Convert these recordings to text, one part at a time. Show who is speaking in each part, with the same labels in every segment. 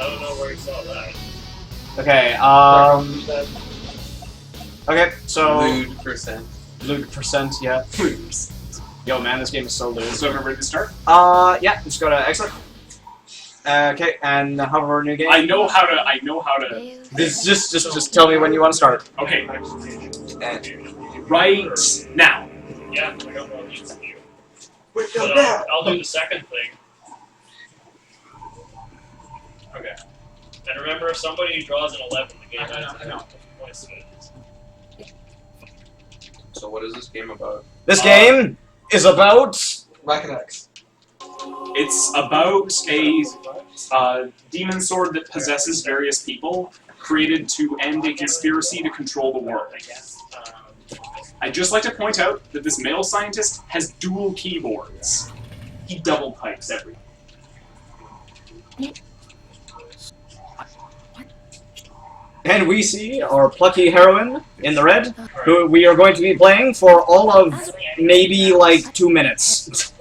Speaker 1: don't know where you saw that.
Speaker 2: Okay, okay, so...
Speaker 3: Lewd percent.
Speaker 2: Lewd percent, yeah. Yo, man, this game is so lewd.
Speaker 4: So I'm ready to start?
Speaker 2: Yeah, just go to exit. Okay, and hover a new game.
Speaker 4: I know how to.
Speaker 2: This, just tell me when you want to start.
Speaker 4: Okay. Right now.
Speaker 1: Yeah, I don't know what you can do.
Speaker 3: Quick,
Speaker 1: But
Speaker 3: go back!
Speaker 1: I'll do the second thing. Okay. And remember, if somebody draws an 11, the game ends.
Speaker 4: I know.
Speaker 1: Points to it.
Speaker 3: So what is this game about?
Speaker 2: This game is about...
Speaker 3: Maken X.
Speaker 4: It's about a demon sword that possesses various people, created to end a conspiracy to control the world. I'd just like to point out that this male scientist has dual keyboards. He double pipes everything.
Speaker 2: And we see our plucky heroine in the red, who we are going to be playing for all of maybe like 2 minutes.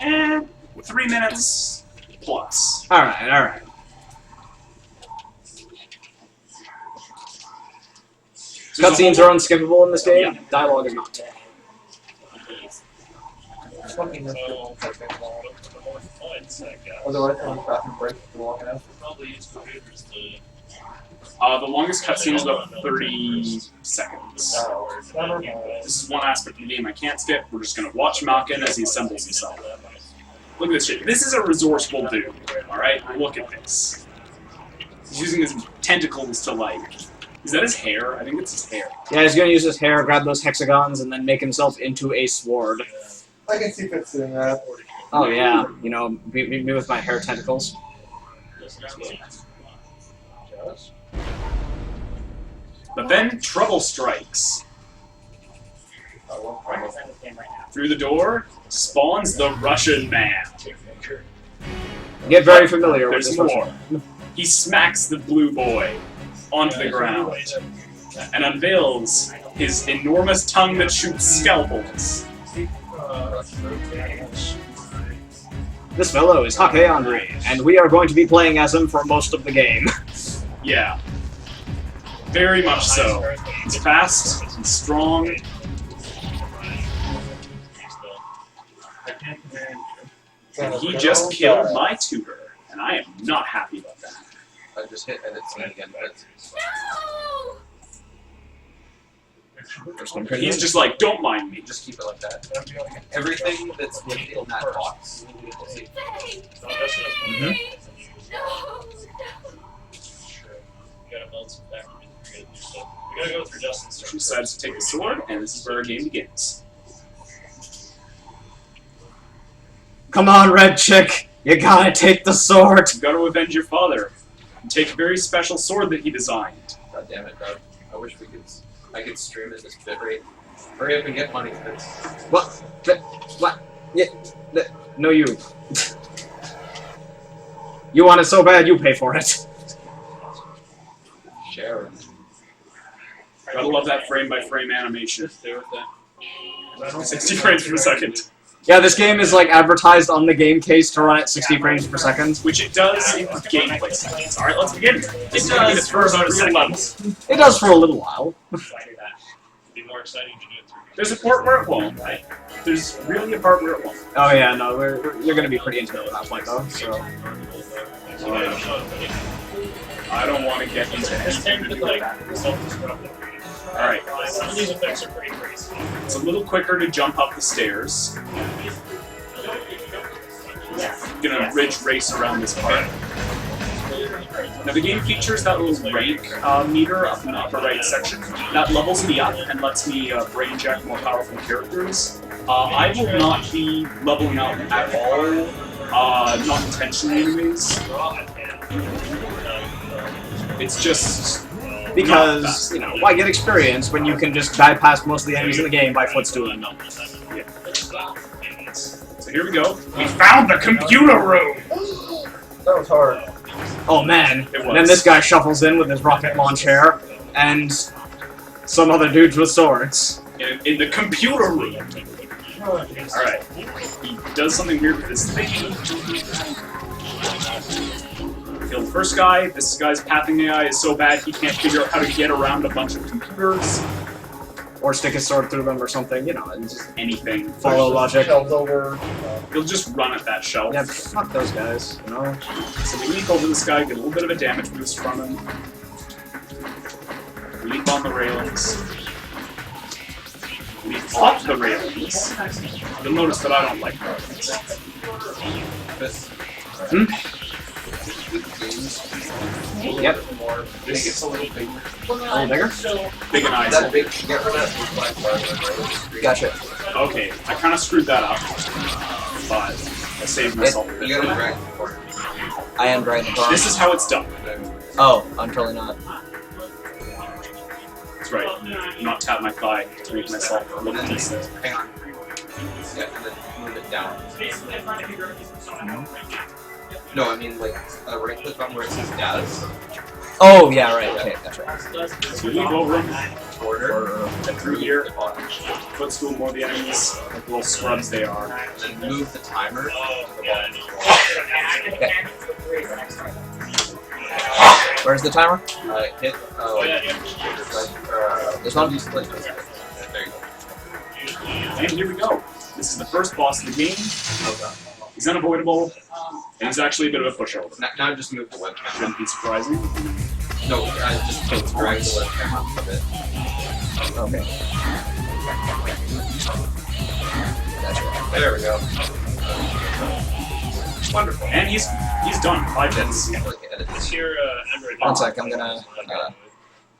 Speaker 4: And 3 minutes plus.
Speaker 2: Alright, alright. Cutscenes are unskippable in this game, dialogue is not.
Speaker 3: Otherwise, on the bathroom break, you're walking out.
Speaker 1: Probably use computers to.
Speaker 4: The longest cutscene is about 30 seconds. This is one aspect of the game I can't skip. We're just going to watch Maken as he assembles himself. Look at this shit. This is a resourceful dude, alright? Look at this. He's using his tentacles to, like... Is that his hair? I think it's his hair.
Speaker 2: Yeah, he's gonna use his hair, grab those hexagons, and then make himself into a sword.
Speaker 3: I can see Fitz doing that.
Speaker 2: Oh yeah, you know, me with my hair tentacles.
Speaker 4: But then trouble strikes. Through the door spawns the Russian man.
Speaker 2: Get very familiar with
Speaker 4: There's
Speaker 2: this
Speaker 4: more.
Speaker 2: person.
Speaker 4: He smacks the blue boy onto the ground and unveils his enormous tongue that shoots scalpels.
Speaker 2: This fellow is Hake Andre, and we are going to be playing as him for most of the game.
Speaker 4: Yeah. Very much so. He's fast, he's strong. And he just killed my tutor, and I am not happy about that.
Speaker 3: I just hit edit scene again, but
Speaker 4: He's just like, don't mind me.
Speaker 3: just keep it like that. Everything that's in that box.
Speaker 4: Mhm.
Speaker 1: We gotta go through Justin's
Speaker 4: She
Speaker 1: turn.
Speaker 4: decides to take the sword, and this is where our game begins.
Speaker 2: Come on, red chick, you gotta take the sword.
Speaker 4: You've got to avenge your father. And take a very special sword that he designed.
Speaker 3: God damn it, Doug. I wish I could stream at this bitrate. Hurry up and get money, Fitz.
Speaker 2: What? What? Yeah, no, you. You want it so bad, you pay for it.
Speaker 3: Sharon.
Speaker 4: Gotta love that frame-by-frame animation. 60 frames per second.
Speaker 2: Yeah, this game is like advertised on the game case to run at 60 frames per second.
Speaker 4: Which it does in gameplay settings. Alright, let's begin. It does for about a second. Levels.
Speaker 2: It does for a little while.
Speaker 1: It'd be more exciting to do it through.
Speaker 4: There's a part where it won't. There's really a part where it won't.
Speaker 2: Oh yeah, no, you're gonna be pretty intimate with that point though, so...
Speaker 4: I don't want to get into
Speaker 1: This tend
Speaker 4: anything
Speaker 1: to
Speaker 4: like
Speaker 1: like
Speaker 4: that.
Speaker 1: self-destructive.
Speaker 4: Alright.
Speaker 1: Some of these effects are pretty crazy.
Speaker 4: It's a little quicker to jump up the stairs. Gonna ridge race around this part. Now the game features that little rank meter up in the upper right section. That levels me up and lets me brain jack more powerful characters. I will not be leveling up at all, not intentionally anyways. It's just...
Speaker 2: Because, you know, why get experience when you can just bypass most of the enemies in the game by footstooling them?
Speaker 4: Yeah. So here we go. We found the computer room!
Speaker 3: That was hard.
Speaker 2: Oh man,
Speaker 4: It was.
Speaker 2: and then this guy shuffles in with his rocket launcher, and some other dudes with swords.
Speaker 4: In the computer room. Alright. He does something weird with his thing. kill the first guy. This guy's pathing AI is so bad he can't figure out how to get around a bunch of computers.
Speaker 2: Or stick his sword through them or something, you know, and just
Speaker 4: Anything.
Speaker 2: follow logic.
Speaker 5: Shelves over.
Speaker 4: He'll just run at that shelf.
Speaker 2: Yeah, fuck those guys, you know?
Speaker 4: So we leap over this guy, get a little bit of a damage boost from him. Leap on the railings. Leap off the railings. You'll notice that I don't like railings.
Speaker 3: This.
Speaker 2: Yep.
Speaker 3: This gets a little bigger.
Speaker 2: A little bigger?
Speaker 4: Big and
Speaker 3: That
Speaker 4: eyes.
Speaker 3: big. Get rid of that big black bar.
Speaker 2: Gotcha.
Speaker 4: Okay, I kind of screwed that up. But I saved myself a
Speaker 3: You
Speaker 4: bit.
Speaker 3: gotta drag the corner.
Speaker 2: I am dragging the car.
Speaker 4: This is how it's done.
Speaker 2: Oh, I'm totally not.
Speaker 4: That's right. I'm not tap my thigh to make myself look decent.
Speaker 3: Hang on. Yeah, and then move it down. No, I mean like right click on where it says status.
Speaker 2: Oh, yeah, right, okay, gotcha.
Speaker 4: So we leap over him,
Speaker 3: Order.
Speaker 4: and through here, footstool more the enemies, like little scrubs they are.
Speaker 3: And then move the timer.
Speaker 2: Where's the timer?
Speaker 3: Hit.
Speaker 2: This one?
Speaker 3: There you go.
Speaker 4: And here we go. This is the first boss of the game. He's unavoidable, and he's actually a bit of a pushover.
Speaker 3: Now just move the webcam.
Speaker 4: Shouldn't be surprising.
Speaker 3: No, just drag the webcam up a bit.
Speaker 2: Okay. Gotcha.
Speaker 3: There we go.
Speaker 4: Wonderful. And he's done. 5 hits.
Speaker 3: Like edit
Speaker 1: What's
Speaker 3: this.
Speaker 1: your Android?
Speaker 2: One sec, I'm gonna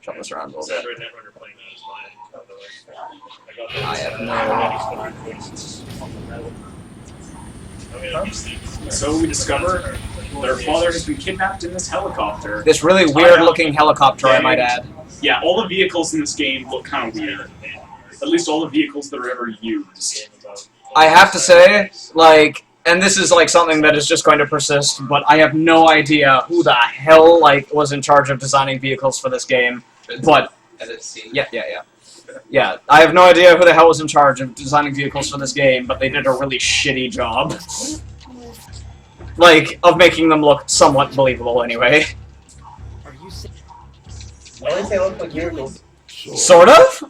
Speaker 2: shuffle this around a
Speaker 1: It's
Speaker 2: little bit.
Speaker 1: Android Netrunner playing that is mine, by the way.
Speaker 2: I have no...
Speaker 4: So we discover their father has been kidnapped in this helicopter.
Speaker 2: This really weird-looking helicopter, I might add.
Speaker 4: Yeah, all the vehicles in this game look kind of weird. At least all the vehicles that are ever used.
Speaker 2: I have to say, like, and this is like something that is just going to persist, but I have no idea who the hell like was in charge of designing vehicles for this game. But
Speaker 3: Edit scene.
Speaker 2: yeah, I have no idea who the hell was in charge of designing vehicles for this game, but they did a really shitty job. Like, of making them look somewhat believable anyway.
Speaker 5: At least they look like vehicles.
Speaker 2: Sort of?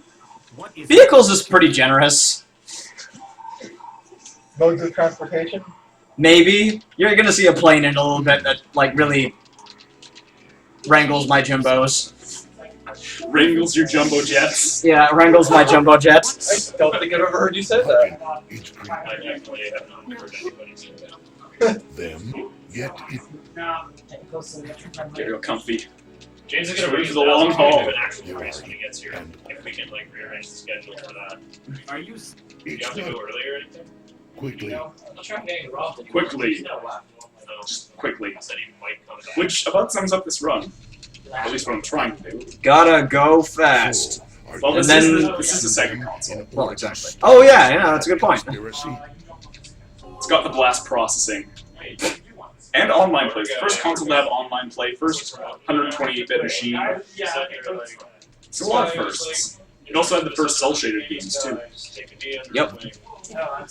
Speaker 2: Vehicles is pretty generous.
Speaker 5: Modes of transportation.
Speaker 2: Maybe. You're gonna see a plane in a little bit that, like, really wrangles my jumbos.
Speaker 4: Wrangles your jumbo jets.
Speaker 2: Yeah, wrangles my jumbo jet.
Speaker 5: I don't think I've ever heard you say that.
Speaker 1: I actually have not heard anybody say that.
Speaker 6: them, yet it
Speaker 4: Get real comfy.
Speaker 1: James is
Speaker 4: Just
Speaker 1: gonna
Speaker 4: wait
Speaker 1: raise
Speaker 4: for the long haul.
Speaker 1: an actual race when he gets here. If we can like rearrange the schedule for that.
Speaker 6: it's
Speaker 1: Do you have to go
Speaker 6: not
Speaker 1: early or anything?
Speaker 6: quickly.
Speaker 4: Quickly.
Speaker 1: No.
Speaker 4: Just quickly.
Speaker 1: I said he might come back.
Speaker 4: Which about sums up this run. At least what I'm trying to do.
Speaker 2: Gotta go fast.
Speaker 6: So, are
Speaker 4: Well,
Speaker 6: you
Speaker 4: this,
Speaker 2: And
Speaker 4: is,
Speaker 2: then-
Speaker 4: this is the second console.
Speaker 2: Well, exactly. Oh yeah, that's a good point.
Speaker 6: conspiracy?
Speaker 4: It's got the blast processing. And online play. It's the first console to have online play. First 128-bit machine. It's a lot of firsts. It also had the first cel-shaded games, too.
Speaker 2: Yep.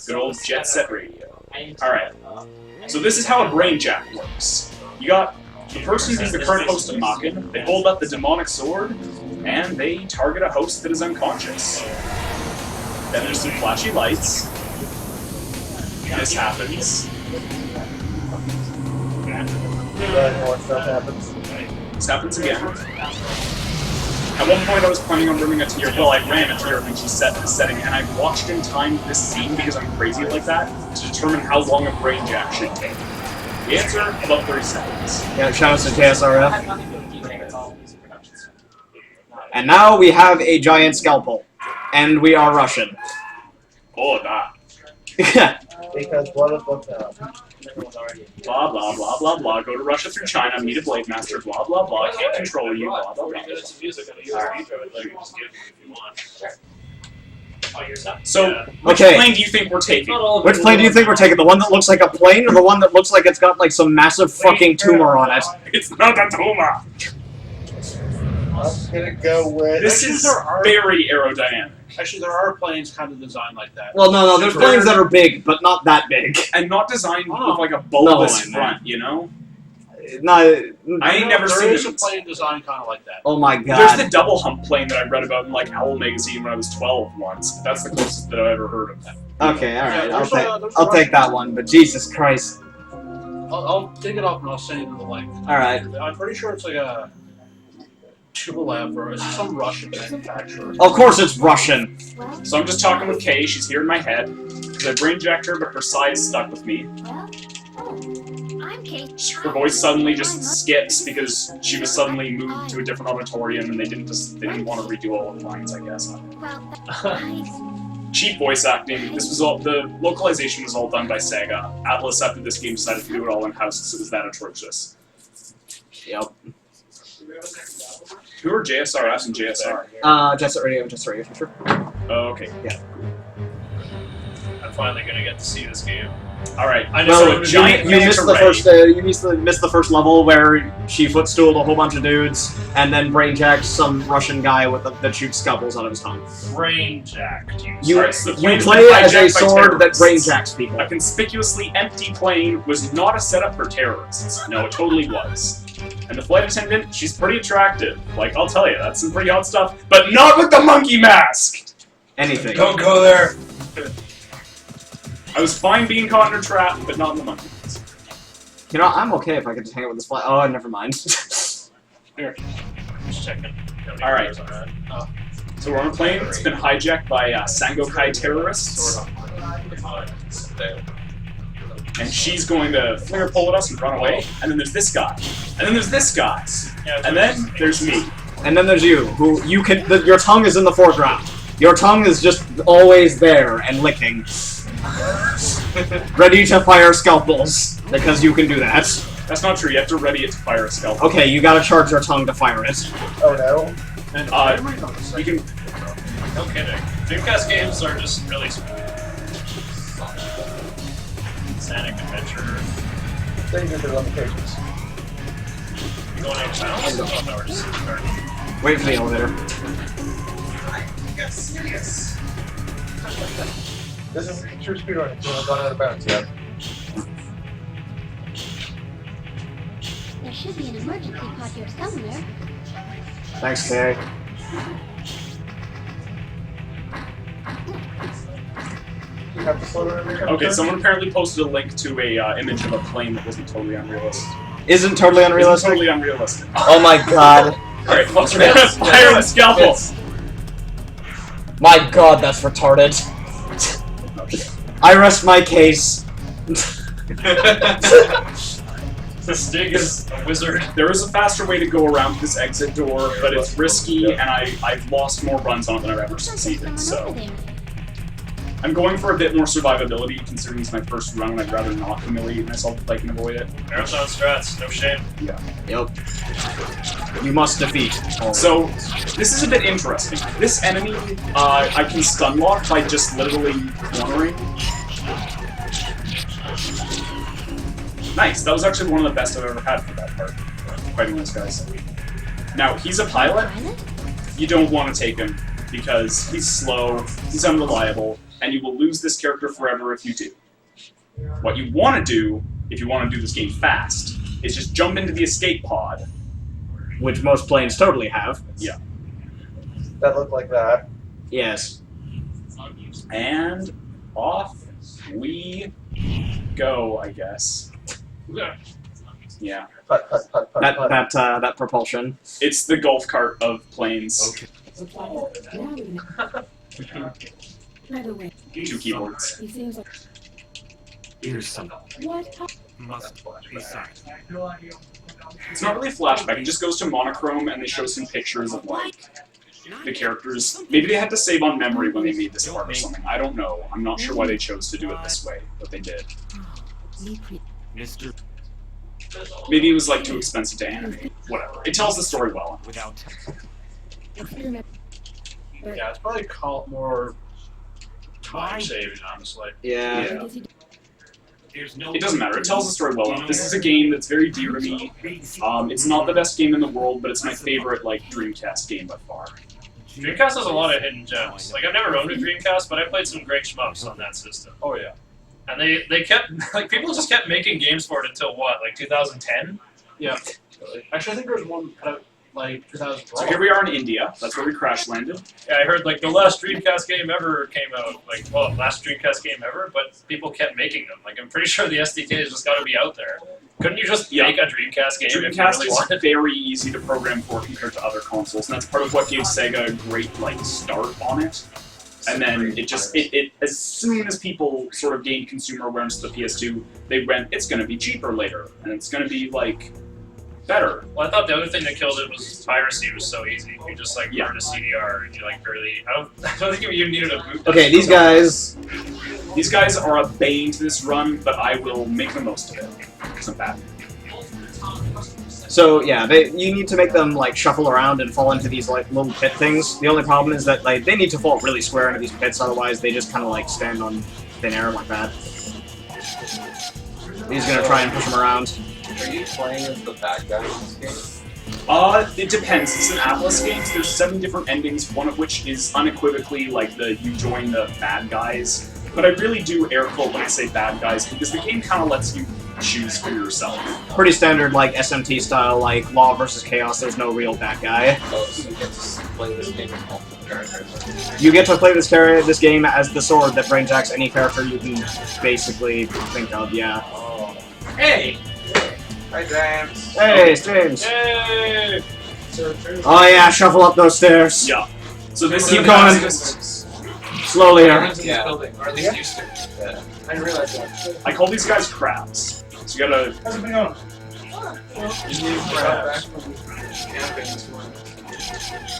Speaker 4: Good old Jet Set Radio. Alright. So this is how a brain jack works. You got the person who's the current host of Maken, they hold up the demonic sword, and they target a host that is unconscious. Then there's some flashy lights. This happens.
Speaker 5: More stuff happens.
Speaker 4: This happens again. At one point I was planning on running a tier, well I ran a tier when she set this setting, and I watched and timed this scene because I'm crazy like that, to determine how long a brain jack should take. The answer, about 30 seconds.
Speaker 2: Yeah, shout out to KSRF. And now we have a giant scalpel. And we are Russian.
Speaker 4: Oh, nah.
Speaker 5: Because what if what's
Speaker 4: Blah, blah, blah, blah, blah. Go to Russia through China, meet a blade master, blah, blah, blah. Can't control you, blah, blah, blah.
Speaker 1: 40 minutes of music on a USB drive. Let me just give you if you want. Oh, yours up?
Speaker 4: So, which
Speaker 2: Okay.
Speaker 4: plane do you think we're taking?
Speaker 2: Which plane do you think we're taking? The one that looks like a plane, or the one that looks like it's got like some massive fucking tumor on it?
Speaker 4: It's not a tumor.
Speaker 5: I'm gonna go with.
Speaker 4: This is very aerodynamic.
Speaker 7: Actually, there are planes kind of designed like that.
Speaker 2: Well, no, there's planes that are big, but not that big.
Speaker 4: And not designed with like a bulbous
Speaker 2: No,
Speaker 4: front, you know?
Speaker 2: not.
Speaker 4: I ain't never
Speaker 7: There
Speaker 4: seen
Speaker 7: is a
Speaker 4: it.
Speaker 7: plane design kind of like that.
Speaker 2: Oh my
Speaker 4: There's
Speaker 2: god.
Speaker 4: the double hump plane that I read about in like Owl magazine when I was 12 once. That's the closest that I've ever heard of that.
Speaker 2: Okay, alright,
Speaker 7: Yeah,
Speaker 2: I'll
Speaker 7: there's a
Speaker 2: take
Speaker 7: Russian-
Speaker 2: that one, but Jesus Christ.
Speaker 7: I'll dig it up and I'll send you the link.
Speaker 2: Alright.
Speaker 7: I'm pretty sure it's like a Tupolev or it's some Russian manufacturer.
Speaker 2: Of course it's Russian.
Speaker 4: So I'm just talking with Kay. She's here in my head. Because I brain jacked her, but her size stuck with me.
Speaker 8: I'm Kate.
Speaker 4: Her voice suddenly just skips because she was suddenly moved to a different auditorium and they didn't want to redo all of the lines, I guess. Cheap voice acting. This was all, the localization was all done by Sega. Atlas after this game decided to do it all in-house because it was that atrocious.
Speaker 2: Yep.
Speaker 4: Who are JSRS and JSR?
Speaker 2: Jet Set Radio for sure.
Speaker 4: Oh, okay.
Speaker 1: I'm finally gonna get to see this game.
Speaker 4: Alright.
Speaker 1: I know
Speaker 2: So
Speaker 1: it was
Speaker 4: giant
Speaker 2: you missed the
Speaker 4: manta
Speaker 2: first. You missed the first level where she footstooled a whole bunch of dudes and then brainjacked some Russian guy with that shoots scalpels out of his tongue.
Speaker 1: brain jacked.
Speaker 2: You
Speaker 4: Alright, so the
Speaker 2: you
Speaker 4: plane has
Speaker 2: play
Speaker 4: been
Speaker 2: as a
Speaker 4: hijacked by
Speaker 2: sword that
Speaker 4: terrorists.
Speaker 2: brainjacks people.
Speaker 4: A conspicuously empty plane was not a setup for terrorists. No, it totally was. And the flight attendant, she's pretty attractive. Like, I'll tell you, that's some pretty hot stuff. But not with the monkey mask!
Speaker 2: Anything.
Speaker 1: Don't go there.
Speaker 4: I was fine being caught in a trap, but not in the monkey mask.
Speaker 2: You know, I'm okay if I could just hang out with this fly. Oh, never mind.
Speaker 1: Here. Just checking.
Speaker 4: All right. So we're on a plane. It's been hijacked by Sangokai terrorists. And she's going to flinger pole at us and run away. And then there's this guy. And then there's this guy. And then there's me.
Speaker 2: And then there's you, who you can. Your tongue is in the foreground. Your tongue is just always there and licking, ready to fire scalpels because you can do that.
Speaker 4: That's not true. You have to ready it to fire a scalpel.
Speaker 2: Okay, you gotta charge your tongue to fire it.
Speaker 5: Oh no.
Speaker 1: And
Speaker 4: You can.
Speaker 1: no kidding. Dreamcast games are just really smooth. Sonic Adventure.
Speaker 5: Things are the limitations.
Speaker 1: You going out of bounds? Oh, no, we're just starting.
Speaker 2: Wait for the elevator.
Speaker 5: This is true speedrunning. You haven't gone out of bounds yet.
Speaker 8: There should be an emergency pod here somewhere.
Speaker 2: Thanks, Kay.
Speaker 5: You have to slow down every time.
Speaker 4: Okay, someone apparently posted a link to a image of a plane that wasn't totally unrealistic.
Speaker 2: Isn't totally
Speaker 4: Isn't
Speaker 2: unrealistic?
Speaker 4: totally unrealistic.
Speaker 2: Oh my god.
Speaker 4: Alright, folks, we're gonna fire the scalpel!
Speaker 2: My god, that's retarded. I rest my case.
Speaker 1: Stig is a wizard.
Speaker 4: There is a faster way to go around this exit door, but it's risky, and I've lost more runs on it than I've ever succeeded, so... I'm going for a bit more survivability, considering it's my first run, and I'd rather not humiliate myself if I can avoid it.
Speaker 1: Marathon strats, no shame.
Speaker 2: Yep. You must defeat.
Speaker 4: So, this is a bit interesting. This enemy, I can stun lock by just literally cornering. Nice, that was actually one of the best I've ever had for that part, fighting those guys. Now, he's a pilot. You don't want to take him, because he's slow, he's unreliable, and you will lose this character forever if you do. What you want to do, if you want to do this game fast, is just jump into the escape pod.
Speaker 2: Which most planes totally have.
Speaker 4: Yeah.
Speaker 5: That looked like that.
Speaker 2: Yes.
Speaker 4: And off we go, I guess. Yeah.
Speaker 5: Putt, putt, putt, putt, putt.
Speaker 2: That propulsion.
Speaker 4: It's the golf cart of planes.
Speaker 9: Right away.
Speaker 4: Two keyboards.
Speaker 9: He seems like
Speaker 6: Here's some
Speaker 9: what?
Speaker 6: must be signed.
Speaker 4: It's not really a flashback, it just goes to monochrome and they show some pictures of, like, the characters. Maybe they had to save on memory when they made this part or something. I don't know. I'm not sure why they chose to do it this way, but they did.
Speaker 6: Mr.
Speaker 4: Maybe it was, like, too expensive to animate. Whatever. It tells the story well.
Speaker 6: Without
Speaker 7: Yeah, it's probably called more time saving, honestly.
Speaker 2: Yeah.
Speaker 6: there's no
Speaker 4: It doesn't matter. It tells the story well enough. This is a game that's very dear to me. It's not the best game in the world, but it's my favorite, like, Dreamcast game by far.
Speaker 1: Dreamcast has a lot of hidden gems. Like, I've never owned a Dreamcast, but I played some great shmups on that system.
Speaker 7: Oh yeah.
Speaker 1: And they kept, like, people just kept making games for it until what, like 2010?
Speaker 7: Yeah. Actually, I think there was one kind of like 2012.
Speaker 4: So here we are in India. That's where we crash landed.
Speaker 1: Yeah, I heard like the last Dreamcast game ever came out. Like, well, last Dreamcast game ever, but people kept making them. Like, I'm pretty sure the SDK has just got to be out there. Couldn't you just make a Dreamcast game if you
Speaker 4: Dreamcast
Speaker 1: really
Speaker 4: is
Speaker 1: wanted?
Speaker 4: very easy to program for compared to other consoles, and that's part of what gave Sega a great like start on it. And then it just it as soon as people sort of gained consumer awareness of the PS2, they went, it's going to be cheaper later, and it's going to be like better.
Speaker 1: Well, I thought the other thing that killed it was piracy was so easy. You just like burn a CDR and you like barely. I don't think you even needed a boot.
Speaker 2: Okay, these guys.
Speaker 4: These guys are a bane to this run, but I will make the most of it. It's not bad.
Speaker 2: So yeah, you need to make them like shuffle around and fall into these like little pit things. The only problem is that like they need to fall really square into these pits, otherwise they just kind of like stand on thin air like that. He's gonna try and push them around.
Speaker 3: Are you playing as the bad guy in this game?
Speaker 4: It depends. It's an Atlas game, so there's 7 different endings, one of which is unequivocally like you join the bad guys. But I really do air quote when I say bad guys, because the game kind of lets you choose for yourself.
Speaker 2: Pretty standard like SMT style, like Law versus Chaos, there's no real bad guy.
Speaker 3: Oh, so you get to play this game with multiple characters.
Speaker 2: You get to play this game as the sword that brainjacks any character you can basically think of, yeah.
Speaker 3: Oh.
Speaker 1: Hey!
Speaker 3: Hi, James.
Speaker 2: Hey, James!
Speaker 1: Hey!
Speaker 2: Oh yeah, shuffle up those stairs.
Speaker 4: Yeah. So this
Speaker 2: Keep
Speaker 4: is
Speaker 2: going. Slowly here.
Speaker 3: Yeah.
Speaker 5: Building, or at least used to.
Speaker 3: Yeah.
Speaker 5: I didn't realize that.
Speaker 4: I call these guys crabs. So you gotta.
Speaker 5: How's it been going?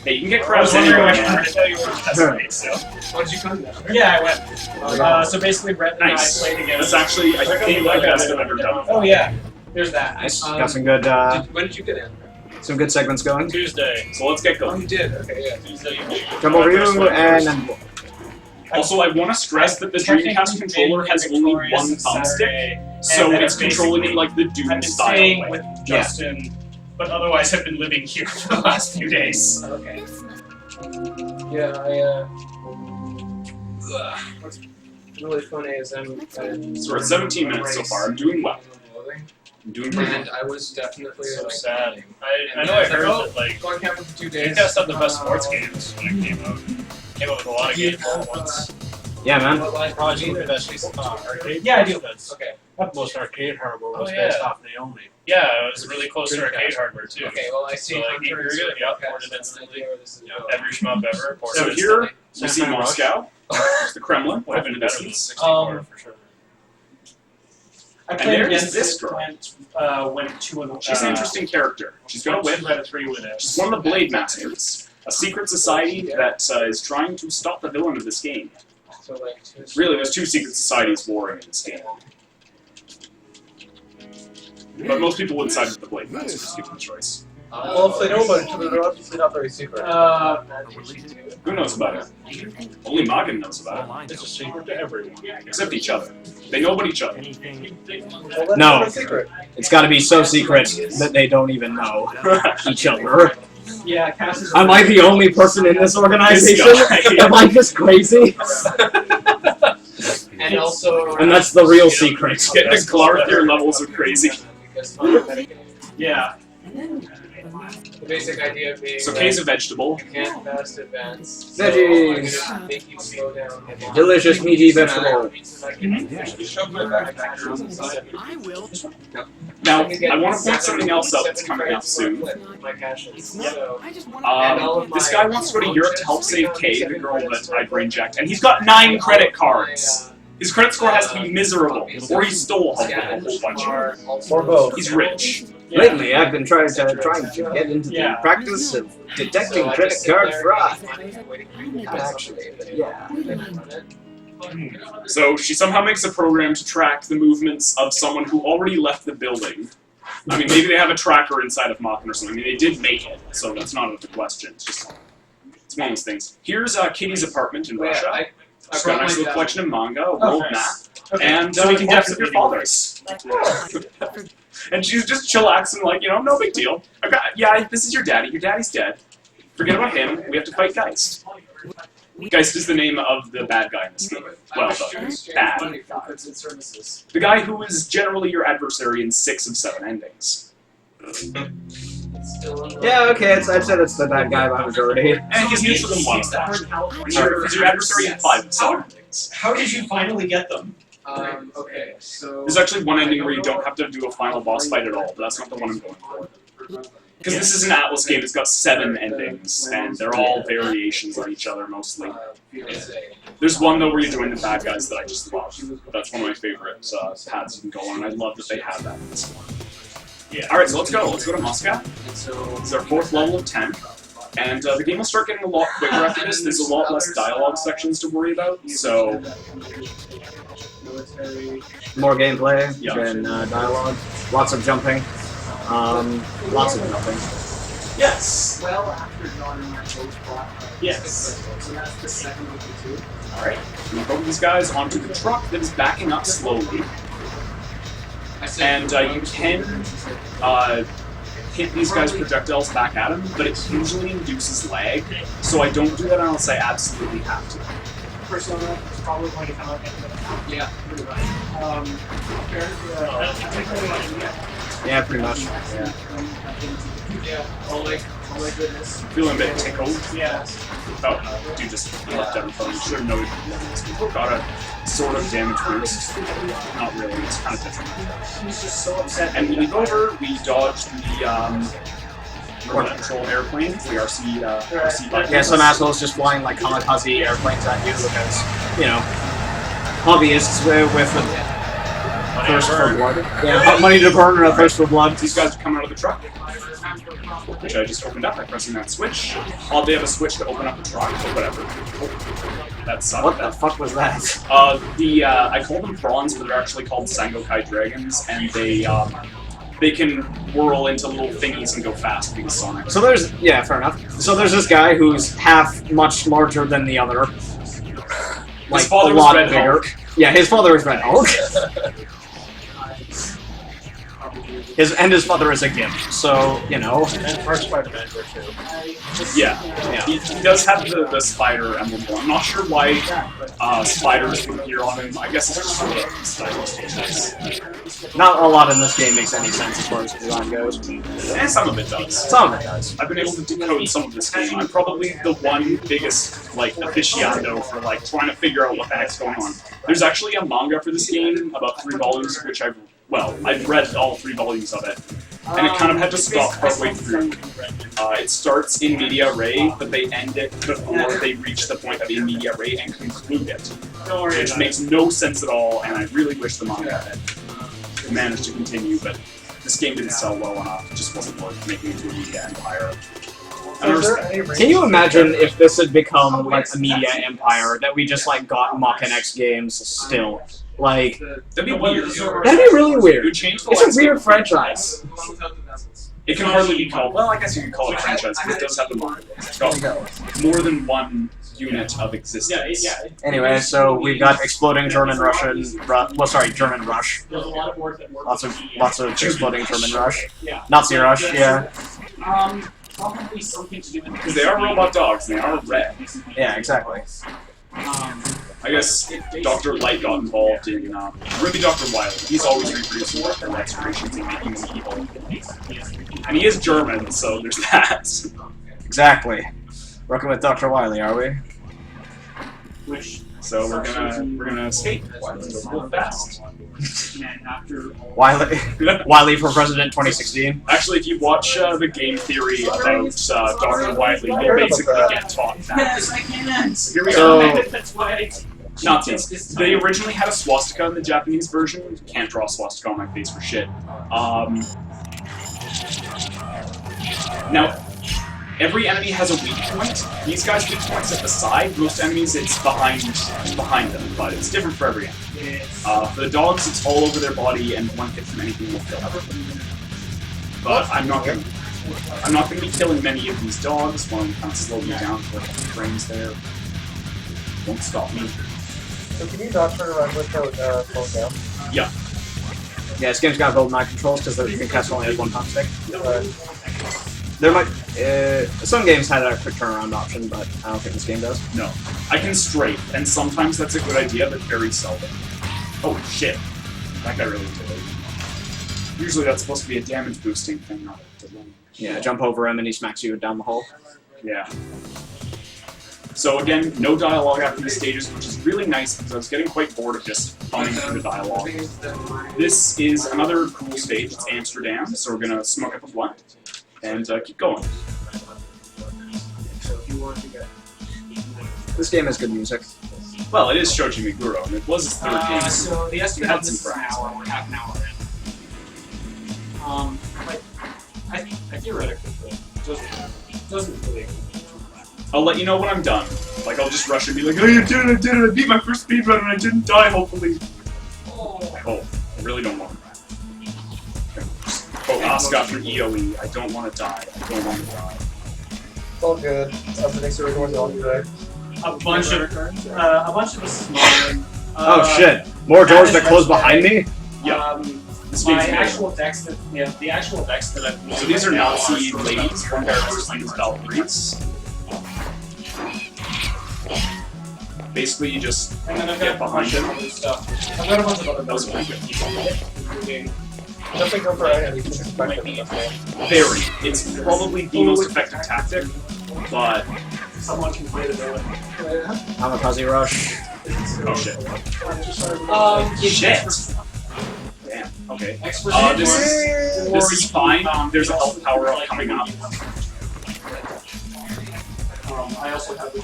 Speaker 4: Hey, you can get
Speaker 1: I
Speaker 4: crabs
Speaker 1: was wondering
Speaker 4: anywhere.
Speaker 1: when you were
Speaker 4: Man.
Speaker 1: to tell you were classmates, so.
Speaker 5: What did you come down?
Speaker 7: Yeah, I went. So basically, Brett and
Speaker 4: Nice.
Speaker 7: I played against.
Speaker 4: That's actually I think the best I've ever done.
Speaker 5: Oh yeah, there's that.
Speaker 2: Nice. Got some good
Speaker 3: When did you get in?
Speaker 2: some good segments going.
Speaker 1: Tuesday.
Speaker 4: So let's get
Speaker 5: Oh,
Speaker 4: going.
Speaker 5: you did. Okay, yeah.
Speaker 1: Tuesday you
Speaker 2: Come over you and then
Speaker 4: Also, I want to stress that the Dreamcast controller has only one thumbstick, so it's controlling in like the
Speaker 1: I've
Speaker 4: Doom
Speaker 1: been
Speaker 4: style
Speaker 1: staying
Speaker 4: way.
Speaker 1: with Justin, but otherwise have been living here for the last few days.
Speaker 5: Okay.
Speaker 8: This must
Speaker 5: Yeah, what's really funny is
Speaker 4: So we're at 17 minutes so far. I'm doing well. I'm doing pretty
Speaker 5: And
Speaker 4: well.
Speaker 5: I was definitely
Speaker 1: So
Speaker 5: like,
Speaker 1: sad. I know I heard that like
Speaker 5: going camping for 2 days.
Speaker 1: Dreamcast had the best sports games when it came out. Came out with a lot of games all at once.
Speaker 2: yeah, man.
Speaker 5: But like,
Speaker 7: Oh, do you the best arcade?
Speaker 5: Yeah, I do.
Speaker 7: That's
Speaker 5: Okay.
Speaker 7: most arcade hardware was
Speaker 1: Oh, yeah.
Speaker 7: based off Naomi.
Speaker 1: Yeah, it was really close to arcade hardware too.
Speaker 5: Okay. Well, I see.
Speaker 1: So, like,
Speaker 5: Hunter
Speaker 1: you're
Speaker 5: is
Speaker 1: good,
Speaker 5: a
Speaker 1: yeah,
Speaker 5: podcast,
Speaker 1: ported
Speaker 5: so I
Speaker 1: instantly.
Speaker 5: know where this is
Speaker 1: Yeah,
Speaker 5: going.
Speaker 1: every shmup ever. ported
Speaker 4: So
Speaker 1: instantly.
Speaker 4: here we see
Speaker 7: San Rush.
Speaker 4: Moscow. There's the Kremlin.
Speaker 1: would have been
Speaker 4: Open
Speaker 1: better than
Speaker 4: distance.
Speaker 1: 64 for sure.
Speaker 7: I
Speaker 4: And
Speaker 7: played
Speaker 4: there's
Speaker 7: against
Speaker 4: this
Speaker 7: it,
Speaker 4: girl.
Speaker 7: went 2-1.
Speaker 4: She's an interesting character. She's gonna win.
Speaker 1: Red 3 with it.
Speaker 4: She's one of the Blade Masters, a secret society that is trying to stop the villain of this game.
Speaker 5: So like,
Speaker 4: Really, there's 2 secret societies warring in this game. But most people would side with the Blade Masters, given the choice.
Speaker 5: Well, if they know about each other, they're obviously not very secret.
Speaker 4: Who knows about it? Only Maken knows about
Speaker 7: It's a secret to everyone.
Speaker 4: it. Except each other. They know about each other.
Speaker 6: Anything.
Speaker 5: Well, that's
Speaker 2: No.
Speaker 5: not a secret.
Speaker 2: It's gotta be so secret that they don't even know each other.
Speaker 5: Yeah, Cass is.
Speaker 2: Am I the only person in this organization?
Speaker 4: This guy.
Speaker 2: Am I just crazy?
Speaker 5: And also.
Speaker 2: And that's the real secret.
Speaker 4: Get the Glarthier levels of crazy.
Speaker 1: Yeah.
Speaker 5: The basic idea being.
Speaker 4: So K's a vegetable.
Speaker 5: You can't fast advance.
Speaker 2: Veggies.
Speaker 5: So I'm gonna make you slow down.
Speaker 2: Delicious meaty vegetable.
Speaker 5: I can shove my backpack inside.
Speaker 6: I will.
Speaker 4: Now, I want to point something else out that's coming up soon.
Speaker 5: My caches.
Speaker 6: No,
Speaker 5: So.
Speaker 6: I just want
Speaker 4: This guy wants to go to Europe to help save Kay, the girl that I brainjacked, and he's got 9 credit cards. His credit score has to be miserable, or he stole a whole bunch.
Speaker 5: Or both.
Speaker 4: He's rich.
Speaker 2: Lately, I've been trying to get into the practice of detecting credit card fraud. Yeah.
Speaker 4: So she somehow makes a program to track the movements of someone who already left the building. I mean, maybe they have a tracker inside of Maken or something. I mean, they did make it, so that's not the question. It's one of those things. Here's Kitty's apartment in Russia. She's got a nice little collection of manga, a world map, and
Speaker 1: So we can
Speaker 4: photos of
Speaker 1: definitely
Speaker 4: your father's. And she's just chillaxing, like, no big deal. This is your daddy. Your daddy's dead. Forget about him. We have to fight Geist. Geist is the name of the bad guy in this game. Well, the bad guy. The guy who is generally your adversary in 6 of 7 endings.
Speaker 2: Yeah, okay, I'd say that's the bad guy by majority.
Speaker 4: And he's neutral in one of them. Because your adversary had 5 himself.
Speaker 10: How did you finally get them?
Speaker 3: Okay, so...
Speaker 4: There's actually one ending where you don't have to do a final boss fight at all, but that's not the one I'm going for. Because this is an Atlas game, it's got 7 endings, and they're all variations on each other mostly. There's one though where you're doing the bad guys that I just love. That's one of my favorite paths you can go on, and I love that they have that in this one.
Speaker 10: Yeah.
Speaker 4: Alright, so let's go. Let's go to Muscat. This is our 4th level of 10. And the game will start getting a lot quicker after this. There's a lot less dialogue sections to worry about, so...
Speaker 2: More gameplay
Speaker 4: Yeah.
Speaker 2: than dialogue. Lots of jumping. Lots of jumping.
Speaker 10: Yes.
Speaker 3: Well, after drawing my post block.
Speaker 10: Yes.
Speaker 3: So that's the second of the 2.
Speaker 4: Alright, we put these guys onto the truck that is backing up slowly. And you can hit these guys' projectiles back at him, but it usually induces lag, so I don't do that unless I absolutely have to.
Speaker 10: Persona is probably going to come out into the
Speaker 3: Yeah.
Speaker 2: Yeah, pretty much.
Speaker 3: Yeah. Oh my goodness.
Speaker 4: Feeling a bit tickled.
Speaker 10: Yeah.
Speaker 4: Oh, dude just left everything. Should have noted. Got a sort of damage boost. Not really, it's kind of different.
Speaker 10: He's just so upset.
Speaker 4: And we leap over, we dodge the remote control airplanes, the RC buttons.
Speaker 2: Yeah, some assholes just flying like kamikaze airplanes at you because, you know, hobbyists with a thirst for blood. Yeah, money to burn or a thirst for blood.
Speaker 4: These guys are coming out of the truck, which I just opened up by pressing that switch. Oh, they have a switch to open up the truck, but whatever. That sucked.
Speaker 2: What the fuck was that?
Speaker 4: I call them prawns, but they're actually called Sangokai dragons, and they can whirl into little thingies and go fast being Sonic.
Speaker 2: So there's, yeah, fair enough. So there's this guy who's half much larger than the other. Like,
Speaker 4: His father
Speaker 2: a
Speaker 4: was
Speaker 2: lot
Speaker 4: Red
Speaker 2: bigger.
Speaker 4: Hulk.
Speaker 2: Yeah, his father is Red Hulk. His mother is a gimp, so, you know.
Speaker 7: And first Spider-Man too.
Speaker 4: Yeah. He does have the spider emblem. I'm not sure why spiders would appear on him. I guess it's just sort of stylistic choice.
Speaker 2: Not a lot in this game makes any sense as far as design goes.
Speaker 4: And some of it does.
Speaker 2: Some of it does.
Speaker 4: I've been able to decode some of this game. I'm probably the one biggest, like, aficionado for, like, trying to figure out what the heck's going on. There's actually a manga for this game, about 3 volumes, which I've read all 3 volumes of it. And it kind of had to stop partway through. It starts in media ray, but they end it before they reach the point of in media ray and conclude it. Which makes no sense at all, and I really wish the manga had managed to continue, but this game didn't sell well enough. It just wasn't worth making it into a media empire.
Speaker 2: Can you imagine if this had become like a media empire that we just like got Maken X games still? Like,
Speaker 4: that'd be weird.
Speaker 2: That'd be really weird.
Speaker 4: It would change the
Speaker 2: It's
Speaker 4: landscape.
Speaker 2: a weird franchise.
Speaker 4: It can hardly be called. Well, I guess you could call it a franchise because it does have the market. It's got more than one unit of existence.
Speaker 2: Anyway, so we've got exploding German Russian. German Rush.
Speaker 10: There's a lot of work that works.
Speaker 2: Lots of exploding German Rush. Nazi Rush. Yeah.
Speaker 10: Probably something to do with
Speaker 4: Because they are robot dogs. And they are red.
Speaker 2: Yeah. Exactly.
Speaker 4: I guess Dr. Light got involved in really Dr. Wily. He's always reproducing their restorations and making them evil. And he is German, so there's that.
Speaker 2: Exactly. Working with Dr. Wily, are we?
Speaker 4: So we're gonna escape. Wily's real fast.
Speaker 2: Wily for President 2016.
Speaker 4: Actually, if you watch the game theory about Dr. Wily, you'll basically get taught that.
Speaker 10: Yes, I can.
Speaker 4: Here we
Speaker 2: So-
Speaker 4: go.
Speaker 10: That's why.
Speaker 4: Nazis. They originally had a swastika in the Japanese version. Can't draw a swastika on my face for shit. Now, every enemy has a weak point. These guys' weak points at the side. Most enemies, it's behind them, but it's different for every enemy. For the dogs, it's all over their body, and one hit from anything will kill them. But I'm not gonna be killing many of these dogs. One kind of slow me down for a couple frames there. Won't stop me.
Speaker 5: So can you not turn around without slowing down?
Speaker 4: Yeah.
Speaker 2: Yeah, this game's got golden eye controls because the Dreamcast only has one thumbstick. There might some games had a quick turnaround option, but I don't think this game does.
Speaker 4: No. I can strafe, and sometimes that's a good idea, but very seldom. Oh shit. That guy really did it. Usually that's supposed to be a damage boosting thing, not a delay.
Speaker 2: Yeah, jump over him and he smacks you down the hole.
Speaker 4: Yeah. So again, no dialogue after these stages, which is really nice because I was getting quite bored of just thumbing through the dialogue. This is another cool stage. It's Amsterdam, so we're gonna smoke up a blunt and keep going.
Speaker 2: This game has good music.
Speaker 4: Well, it is Shoji Meguro, and it was his third game.
Speaker 10: So the estimate
Speaker 4: Had
Speaker 10: on this is
Speaker 4: some
Speaker 10: an
Speaker 4: practice.
Speaker 10: hour, half an hour in. I theoretically could. Doesn't really.
Speaker 4: I'll let you know when I'm done. Like, I'll just rush and be like, oh, you did it, I beat my first speedrun and I didn't die, hopefully. I hope. I really don't want to. Oh, Asuka from EOE. I don't want to die. I don't want to die.
Speaker 5: It's all good. Everything's going on today.
Speaker 10: A bunch of the smaller.
Speaker 2: Oh shit! More doors that close behind me?
Speaker 4: Yeah. This
Speaker 10: My
Speaker 4: game's amazing.
Speaker 10: actual decks that the actual decks that I've made.
Speaker 4: So these are
Speaker 10: right now
Speaker 4: Nazi
Speaker 10: sort of
Speaker 4: ladies. One character is Valkyries. Basically, you just
Speaker 10: And then I've
Speaker 4: get
Speaker 10: got a
Speaker 4: behind
Speaker 10: bunch of
Speaker 4: him.
Speaker 10: other stuff. I've got a bunch of other
Speaker 4: That was pretty good.
Speaker 10: including
Speaker 5: Nothing over any effective in this game.
Speaker 4: Very. It's probably the most effective tactic, but
Speaker 10: someone can play the villain.
Speaker 2: Kamikaze Rush.
Speaker 4: oh shit.
Speaker 10: Shit.
Speaker 4: Damn. Okay.
Speaker 10: Expert.
Speaker 4: This is fine. There's a health power up coming up.
Speaker 10: I also have the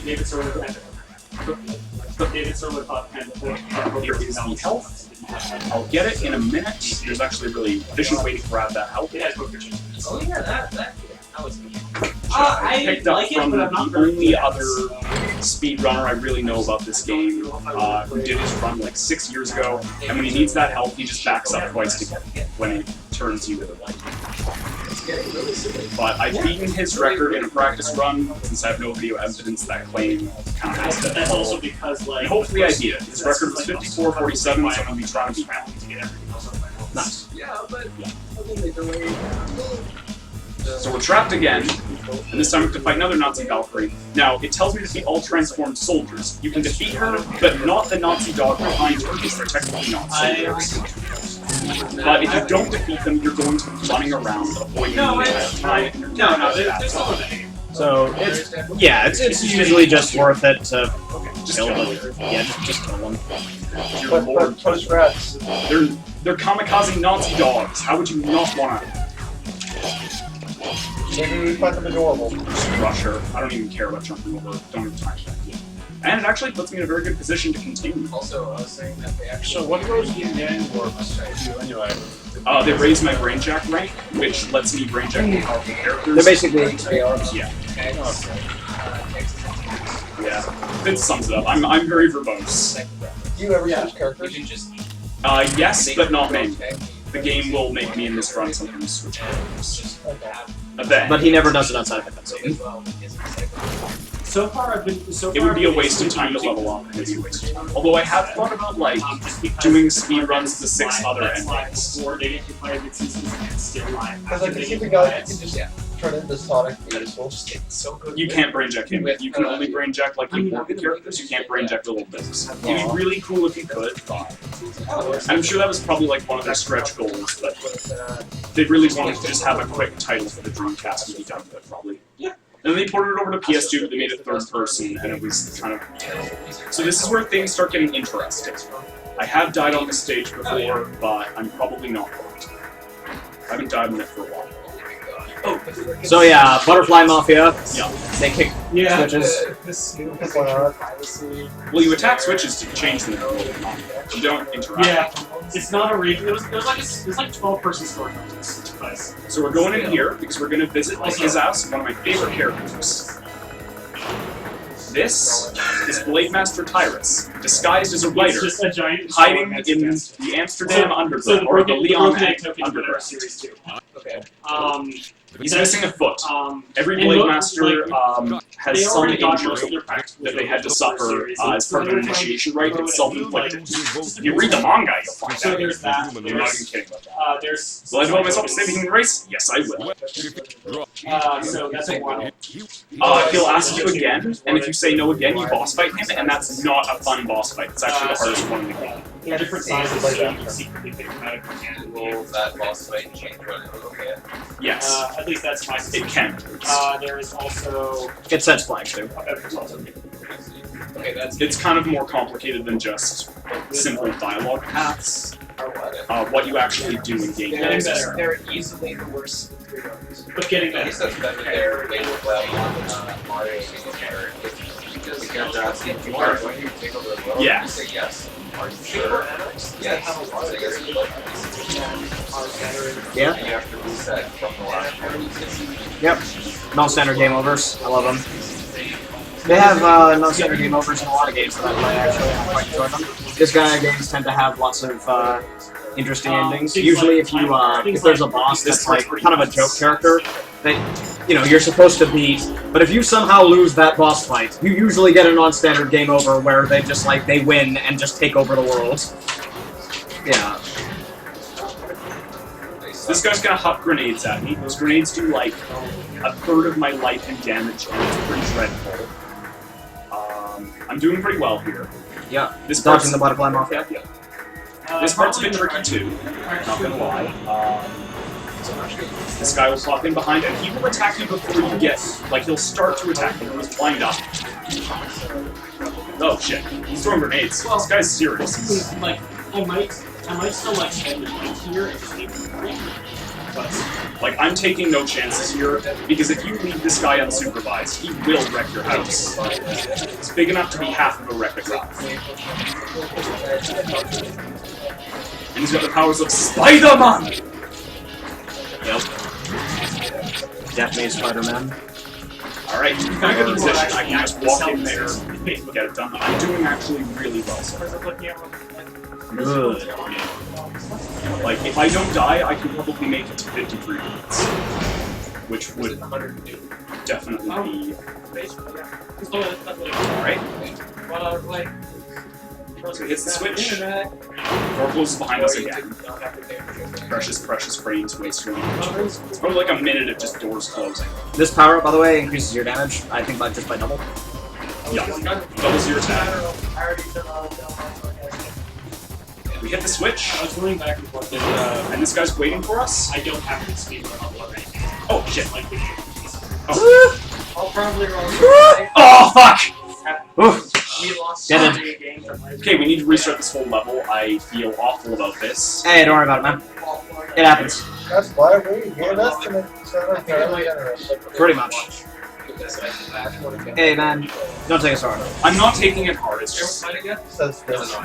Speaker 10: David Server and
Speaker 4: Here is the health. I'll get it in a minute. There's actually a really efficient way to grab that health.
Speaker 10: Oh yeah, that was good.
Speaker 4: I picked up from the only other speedrunner I really know about this game, who did his run like 6 years ago, and when he needs that help, he just backs up twice to get it when it turns you with a light. But I've beaten his record in a practice run, since I have no video evidence that claim kind of has to
Speaker 10: That's
Speaker 4: fall.
Speaker 10: also because
Speaker 4: And hopefully I beat it. His record was 54-47, so I'm going to be trying to beat that. Nice.
Speaker 3: Yeah, but I think they delayed.
Speaker 4: So we're trapped again, and this time we have to fight another Nazi Valkyrie. Now, it tells me to defeat all transformed soldiers. You can defeat her, but not the Nazi dog behind her, because they're technically not soldiers. But if you don't defeat them, you're going to be running around avoiding them at time.
Speaker 10: No, they're still in the game.
Speaker 2: So it's usually just worth it to kill them. Yeah, just kill them.
Speaker 4: Dear Lord,
Speaker 5: Post rats.
Speaker 4: they're kamikaze Nazi dogs. How would you not want to
Speaker 5: Maybe we find them adorable.
Speaker 4: just rush her? I don't even care about jumping over. Don't have time for that. And it actually puts me in a very good position to continue.
Speaker 3: Also, I was saying that they actually.
Speaker 7: So what goes in and works do anyway?
Speaker 4: They raised my Brainjack rank, which lets me Brainjack more powerful characters.
Speaker 2: They're basically ARs.
Speaker 4: Yeah. Yeah. That sums it up. I'm very verbose.
Speaker 5: Do you ever
Speaker 10: Yeah.
Speaker 5: switch characters?
Speaker 3: You just.
Speaker 4: Yes, but not main. The game will make me in this run sometimes switch characters.
Speaker 5: Okay.
Speaker 4: A bet.
Speaker 2: But he never does it outside of the cutscene.
Speaker 10: So far, I've been.
Speaker 4: It would be a waste of time to level up. It would be a waste of time. Although I have thought about like doing speed runs to 6 other endings.
Speaker 10: Before they get to play the seasons and still live.
Speaker 5: Because I can see the guy you can just turn into Sonic the Useful.
Speaker 3: So good.
Speaker 4: You can't brainjack him. You can only brainjack like the important characters. You can't brainjack the little bits. It'd be really cool if you could. I'm sure that was probably like one of their stretch goals, but they really wanted to just have a quick title for the Dreamcast and be done with it, probably. Yeah. And then they ported it over to PS2, but they made it third person, and it was kind of terrible. So this is where things start getting interesting. I have died on this stage before, but I'm probably not going to. I haven't died on it for a while.
Speaker 2: So yeah, Butterfly Mafia.
Speaker 4: Yeah.
Speaker 2: They kick switches.
Speaker 5: Why not?
Speaker 4: Well, you attack switches to change them. You don't interact.
Speaker 10: Yeah, it's not a region. There's like 12-person story on this device.
Speaker 4: So we're going in here because we're going to visit his house, one of my favorite characters. This is Blade Master Tyrus, disguised as a
Speaker 10: It's
Speaker 4: writer,
Speaker 10: just a giant
Speaker 4: hiding in the Amsterdam underground, or the Leon underground.
Speaker 10: Series 2.
Speaker 3: Okay.
Speaker 4: He's missing a foot. Every
Speaker 10: and
Speaker 4: Blade
Speaker 10: look,
Speaker 4: Master
Speaker 10: they
Speaker 4: has some
Speaker 10: already got most of
Speaker 4: injury
Speaker 10: their practical
Speaker 4: that they had to
Speaker 10: jokes
Speaker 4: suffer
Speaker 10: before the series,
Speaker 4: as part of an initiation rite. It's self-inflicted. You read the manga, you'll find
Speaker 10: So
Speaker 4: out.
Speaker 10: there's that.
Speaker 4: I'm not even kidding about that.
Speaker 10: There's.
Speaker 4: Will I devote myself to saving the human race? Yes, I will.
Speaker 10: So that's a one.
Speaker 4: He'll ask you again, and if you say no again, you boss fight him, and that's not a fun boss fight. It's actually the hardest one in the game.
Speaker 10: They're different sizes, so you can secretly pick them out if you can.
Speaker 3: Will that boss fight change when it okay?
Speaker 4: Yes,
Speaker 10: At least that's my
Speaker 4: it
Speaker 10: suspicion.
Speaker 4: can.
Speaker 10: There is also
Speaker 2: It sets flags too.
Speaker 10: there's also
Speaker 3: Okay, that's
Speaker 4: It's kind of more complicated than just simple dialogue paths.
Speaker 3: or what?
Speaker 4: What you actually do in game
Speaker 10: Getting
Speaker 4: is
Speaker 10: better.
Speaker 3: They're easily the worst of the three others.
Speaker 10: but getting
Speaker 3: At
Speaker 10: better.
Speaker 3: least that's better than they were well on Mario 64. Because if you are going to take over the world,
Speaker 4: Yeah.
Speaker 3: you say yes. Are you sure? Yes. So yes, you like
Speaker 2: Yeah.
Speaker 3: You have to reset from the last part.
Speaker 2: Yep. Non-standard game overs. I love them. They have non-standard game overs in a lot of games that I play, actually. I quite enjoy them. This kind of games tend to have lots of interesting endings. Usually if you if there's a boss that's like kind of a joke character that you're supposed to beat, but if you somehow lose that boss fight, you usually get a non-standard game over where they just they win and just take over the world. Yeah.
Speaker 4: This guy's gonna huck grenades at me. Those grenades do like a third of my life in damage, and it's pretty dreadful. I'm doing pretty well here.
Speaker 2: Yeah.
Speaker 4: This part's
Speaker 2: Dodging the butterfly mafia.
Speaker 4: This part's a bit tricky too. Not gonna lie. This guy will pop in behind, and he will attack you before you get. He'll start to attack you. He's lined up. Oh shit! He's throwing grenades. This guy's serious.
Speaker 10: Like I might still spend the night here and just leave them. But
Speaker 4: I'm taking no chances here, because if you leave this guy unsupervised, he will wreck your house. It's big enough to be half of a wreck itself. And he's got the powers of Spider-Man!
Speaker 2: Yep. Japanese Spider-Man.
Speaker 4: Alright, kind of good position. I can just walk in there and get it done. I'm doing actually really well so far.
Speaker 2: Good.
Speaker 4: If I don't die, I can probably make it to 53 minutes. Which would definitely be... Alright. So he hits the switch. Door closes behind us again. Precious frames wasted. It's probably like a minute of just doors closing.
Speaker 2: This power-up, by the way, increases your damage, I think, just by double.
Speaker 4: Yeah. Doubles your attack. We hit the switch.
Speaker 10: I was running back and forth.
Speaker 4: And this guy's waiting for us.
Speaker 10: I don't have the speed run on blood right now.
Speaker 4: Oh shit.
Speaker 10: I'll probably roll.
Speaker 4: Oh fuck!
Speaker 2: Oof.
Speaker 10: We lost
Speaker 2: Get
Speaker 10: so many games.
Speaker 4: Okay, we need to restart this whole level. I feel awful about this.
Speaker 2: Hey, don't worry about it, man. It happens.
Speaker 5: That's why we gave estimate. So fairly generous.
Speaker 2: Pretty much. Hey, man. Don't take it so hard.
Speaker 4: I'm not taking it hard. It's just
Speaker 5: Says this.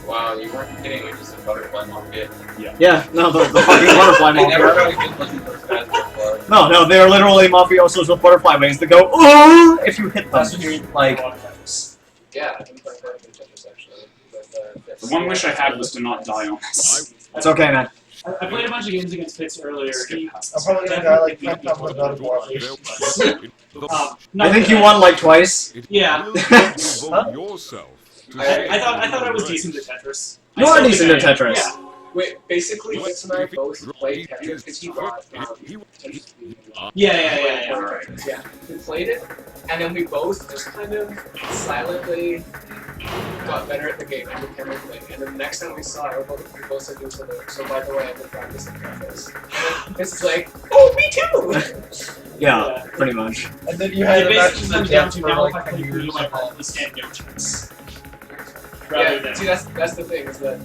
Speaker 3: Wow, you weren't kidding. We just a butterfly market.
Speaker 2: Yeah, no, the fucking butterfly
Speaker 3: I never
Speaker 2: mafia.
Speaker 3: got a good looking butterfly before.
Speaker 2: No, they are literally mafiosos with butterfly wings that go, ooh, if you hit them.
Speaker 3: Yeah, I think that's very good Tetris actually.
Speaker 4: the one wish I had was to not die on this.
Speaker 2: It's okay, man.
Speaker 10: I played a bunch of games against Fitz earlier. He,
Speaker 5: I'm probably gonna die like 10 times without a water.
Speaker 2: I think you won like twice.
Speaker 10: Yeah.
Speaker 6: yourself.
Speaker 10: I thought I was decent at Tetris.
Speaker 2: You are decent at Tetris.
Speaker 10: Yeah.
Speaker 3: Wait, basically, Fitz and I both played Tetris because he bought
Speaker 10: Yeah.
Speaker 4: Alright.
Speaker 3: Yeah, we played it, and then we both just kind of silently got better at the game independently. And then the next time we saw it, we both said to each other, so by the way, I've been practicing Tetris. And then it's like, oh, me too!
Speaker 2: Yeah, pretty much.
Speaker 5: And then you had
Speaker 10: It
Speaker 5: a match
Speaker 10: basically
Speaker 5: in the
Speaker 10: comes down
Speaker 5: depth
Speaker 10: to
Speaker 5: for
Speaker 10: now if I
Speaker 5: like
Speaker 10: can
Speaker 5: 2
Speaker 10: do
Speaker 5: years.
Speaker 10: like all the stand no chance. Rather
Speaker 3: Yeah,
Speaker 10: than
Speaker 3: see, that's the thing, is that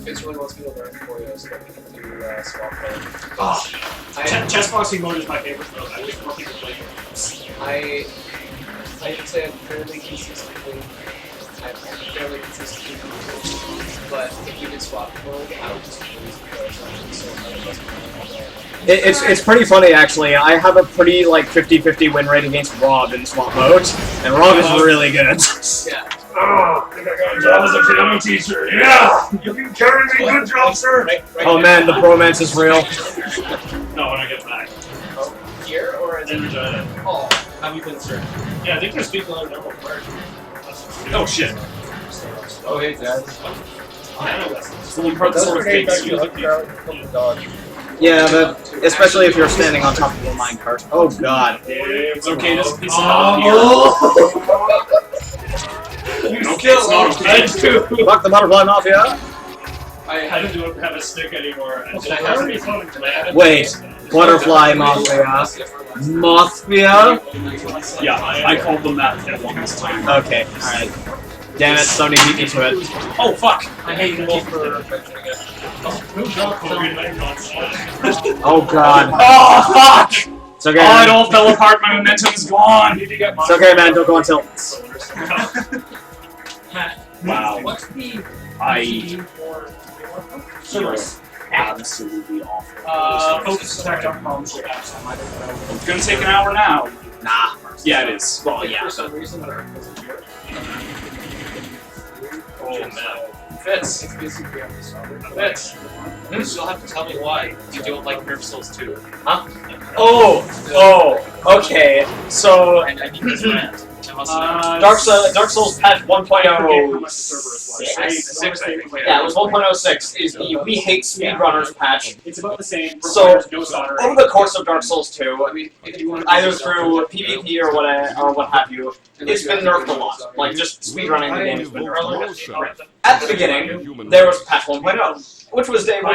Speaker 3: Fitz really wants me to learn for you so that we can do Scalpel.
Speaker 10: chess boxing mode is my favorite though. I wish more people played it.
Speaker 3: I can say I'm fairly consistently, but if we did swap mode, I would just lose because I'm so hard.
Speaker 2: It's pretty funny, actually. I have a pretty, 50-50 win rate against Rob in swap mode, and Rob is really good.
Speaker 3: Yeah.
Speaker 1: Oh, I think I got a job as a piano teacher. Yeah! You can carry me. Good job, sir.
Speaker 3: Right
Speaker 2: Oh man, the bromance is real.
Speaker 1: No, when I get back.
Speaker 3: Oh, here or is
Speaker 1: In
Speaker 3: it?
Speaker 1: Regina.
Speaker 3: Oh, have you been sir?
Speaker 1: Yeah, I think there's people that know where.
Speaker 4: Oh shit.
Speaker 3: Oh, hey, Dad.
Speaker 1: I know that's
Speaker 4: It's the one part that
Speaker 5: Those
Speaker 4: sort of
Speaker 5: grenades
Speaker 4: fakes
Speaker 5: actually
Speaker 4: you.
Speaker 5: look fairly from the dodge.
Speaker 2: Yeah, but especially if you're standing on top of a minecart. Oh god.
Speaker 4: It's okay, there's a piece of help here. Okay, it's not okay.
Speaker 2: Fuck the butterfly mafia!
Speaker 1: I don't have a stick anymore. I just have to
Speaker 2: Wait, butterfly mafia? Mafia?
Speaker 4: Yeah, I called them that for the longest time.
Speaker 2: Okay, alright. Damn it, somebody beat me to it.
Speaker 4: Oh, fuck!
Speaker 7: I hate you both for mentioning it.
Speaker 2: Oh god.
Speaker 4: Oh, fuck!
Speaker 2: It's okay,
Speaker 4: Oh, it
Speaker 2: man.
Speaker 4: all fell apart, my momentum's gone!
Speaker 2: It's okay, man, don't go on tilt.
Speaker 4: Wow.
Speaker 10: What's the
Speaker 4: I feel absolutely awful.
Speaker 10: focus attack on problems?
Speaker 4: It's gonna take an hour now.
Speaker 2: Nah.
Speaker 4: Yeah, it is. Well, yeah.
Speaker 3: For some reason, our
Speaker 1: Oh man. Fitz.
Speaker 3: it's basically on the solid.
Speaker 1: Fitz. You'll have to tell me why you don't like Nerf Souls 2.
Speaker 2: Oh, okay. So,
Speaker 10: And I need this rant.
Speaker 2: Dark Souls patch 1.06.
Speaker 1: Six, I think.
Speaker 2: Yeah, it was 1.06 is the We Hate Speedrunners patch.
Speaker 10: It's about the same.
Speaker 2: So, over the course of Dark Souls 2, either through PvP or what have you, it's been nerfed a lot. Like, just speedrunning the game has been nerfed a lot. At the beginning, there was patch 1.0, which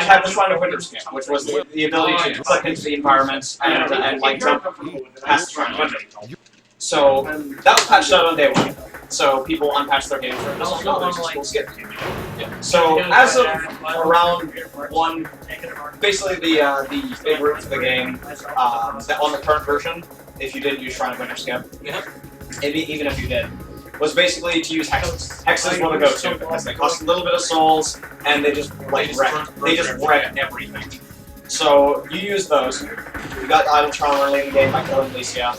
Speaker 2: had the Shrine of Winter skin, which was the ability to click into the environment and like jump past the Shrine of Winter. So that was patched out on day 1. So people unpatched their games for this. No, there's a cool skip. So as of around 1, basically the big root for the game on the current version, if you didn't use Shrine of Winter skip, even if you did, was basically to use hexes. Hexes were the go-to because they cost a little bit of souls and they just wreck everything. So you use those. You got Idle Charm early in the game by killing Licia.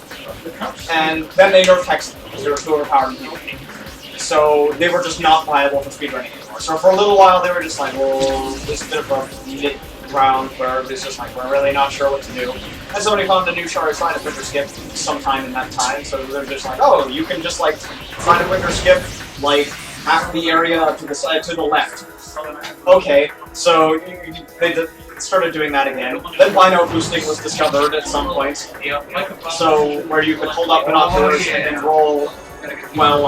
Speaker 2: And then they nerfed hexes because they were too overpowered in PvP. So they were just not viable for speedrunning anymore. So for a little while they were just like, well, this is a bit of a mid-round where it's just like, we're really not sure what to do. And somebody found a new Shrine of Winter skip sometime in that time, so they're just like, oh, you can just like Shrine of Winter skip like half the area to the side to the left. Okay, so they started doing that again. Then Bino boosting was discovered at some point. So where you could hold up binoculars and then roll while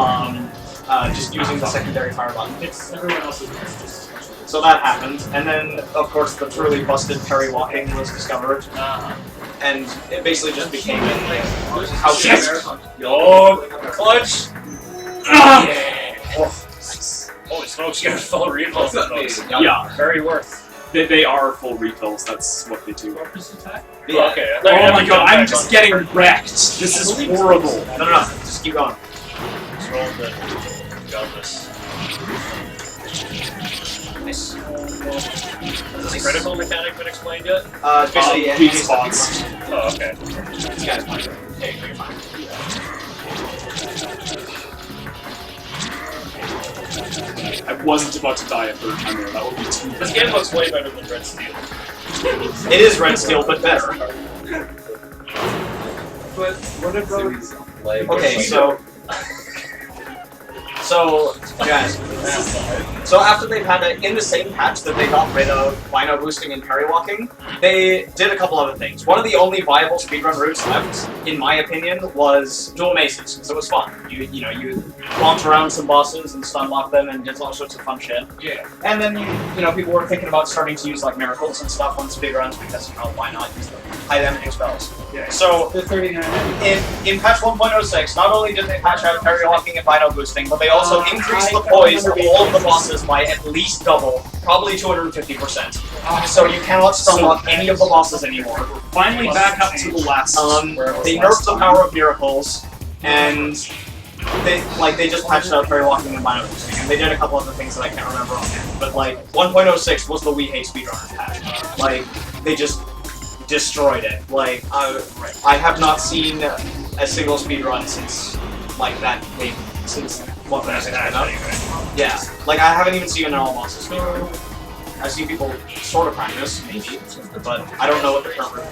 Speaker 2: just using the secondary fire button. So that happened, and then of course the truly busted parry walking was discovered. And it basically just became house
Speaker 1: Yo, clutch! Holy smokes, you got full refills of those.
Speaker 4: Yeah.
Speaker 1: Very worth.
Speaker 4: They are full refills, that's what they do.
Speaker 2: Yeah.
Speaker 1: Okay.
Speaker 4: Oh my god, I'm just getting wrecked! This is horrible!
Speaker 2: No, just keep going.
Speaker 1: Just roll the godless.
Speaker 2: Nice.
Speaker 1: Has the critical mechanic been explained yet?
Speaker 2: It's basically
Speaker 4: weak spots.
Speaker 1: Oh, okay.
Speaker 2: This guy's fine. Hey, you're fine.
Speaker 4: I wasn't about to die a third time there, that would be too
Speaker 1: This
Speaker 4: bad.
Speaker 1: game looks way better than Red Steel.
Speaker 2: It is Red Steel, but better.
Speaker 3: But what about
Speaker 2: Okay, so guys, so after they've had it in the same patch that they got rid of Bino boosting and parry walking, they did a couple other things. One of the only viable speedrun routes left, in my opinion, was dual maces, because it was fun. You bonked around some bosses and stun lock them and did all sorts of fun shit.
Speaker 3: Yeah.
Speaker 2: And then people were thinking about starting to use like miracles and stuff on speedruns because why not use the high damage spells.
Speaker 3: Yeah.
Speaker 2: So
Speaker 3: the 39?
Speaker 2: in patch 1.06, not only did they patch out parry walking and Bino boosting, but they also increased the poise of all of the bosses by at least double, probably 250%. So you cannot stun lock any of the bosses anymore.
Speaker 4: Finally back up to the last.
Speaker 2: They nerfed the power of miracles, and they just patched out parry walking and Bino boosting, and they did a couple other things that I can't remember offhand. But like 1.06 was the We Hate Speedrunners patch. Like they just destroyed it. Like I have not seen a single speedrun since like that week, since 1.06 came out. Yeah, like I haven't even seen an all bosses speedrun. I've seen people sort of practice, maybe, but I don't know what the current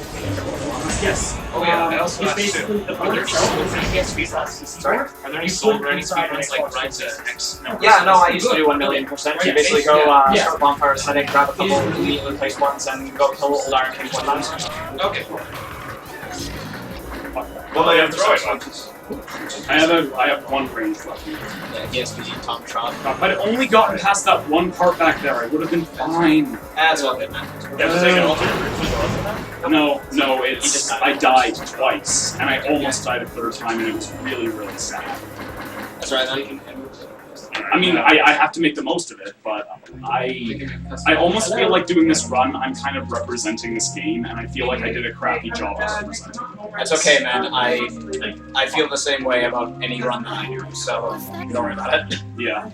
Speaker 10: Yes.
Speaker 3: Oh yeah, I also
Speaker 10: It's
Speaker 3: asked too.
Speaker 10: basically the border
Speaker 3: Sorry? Are there any soul running speedruns like run to X? No.
Speaker 2: Yeah, no, I used to do 1,000,000%. You basically go start a bonfire setting, grab a couple
Speaker 10: Yeah.
Speaker 2: of immediately placed ones, and go kill old Iron King one times.
Speaker 3: Okay, cool.
Speaker 1: Well, they have throwing weapons.
Speaker 4: I have one range left.
Speaker 2: Yeah, ESPG Tom Trot.
Speaker 4: If I'd only gotten past that one part back there, I would have been fine.
Speaker 2: That's all good, man.
Speaker 1: You have to take an alternate route as well.
Speaker 4: No, it's I died twice, and I almost died a third time, and it was really, really sad.
Speaker 2: That's right, now you can.
Speaker 4: I mean, I have to make the most of it, but I almost feel like doing this run, I'm kind of representing this game, and I feel like I did a crappy job of representing it.
Speaker 2: That's okay, man. I feel the same way about any run that I do, so don't worry about it.
Speaker 4: Yeah.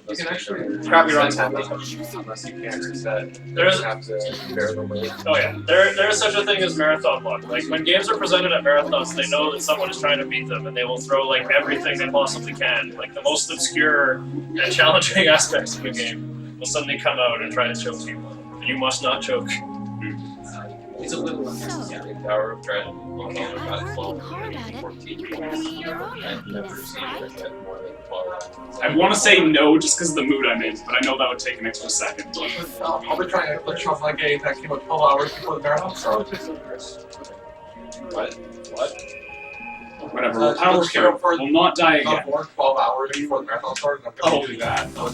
Speaker 3: You can actually
Speaker 2: Crappy runs happen.
Speaker 3: unless you can reset.
Speaker 1: There's
Speaker 3: have to bear the weight.
Speaker 1: Oh yeah, there is such a thing as marathon luck. Like when games are presented at marathons, they know that someone is trying to beat them, and they will throw like everything they possibly can. Like the most obscure and challenging aspects of the game will suddenly come out and try to choke you. And you must not choke.
Speaker 3: It's a little unnecessary. Power of Dread.
Speaker 8: Working hard at it. You can be your own happiness, right?
Speaker 4: I want to say no just because of the mood I'm in, but I know that would take an extra second.
Speaker 5: I'll be trying to glitch off my game that came out 12 hours before the marathon started.
Speaker 3: What?
Speaker 4: Whatever, power through. Will not die again.
Speaker 5: More 12 hours before the marathon started. I'm going to do that.
Speaker 1: Oh,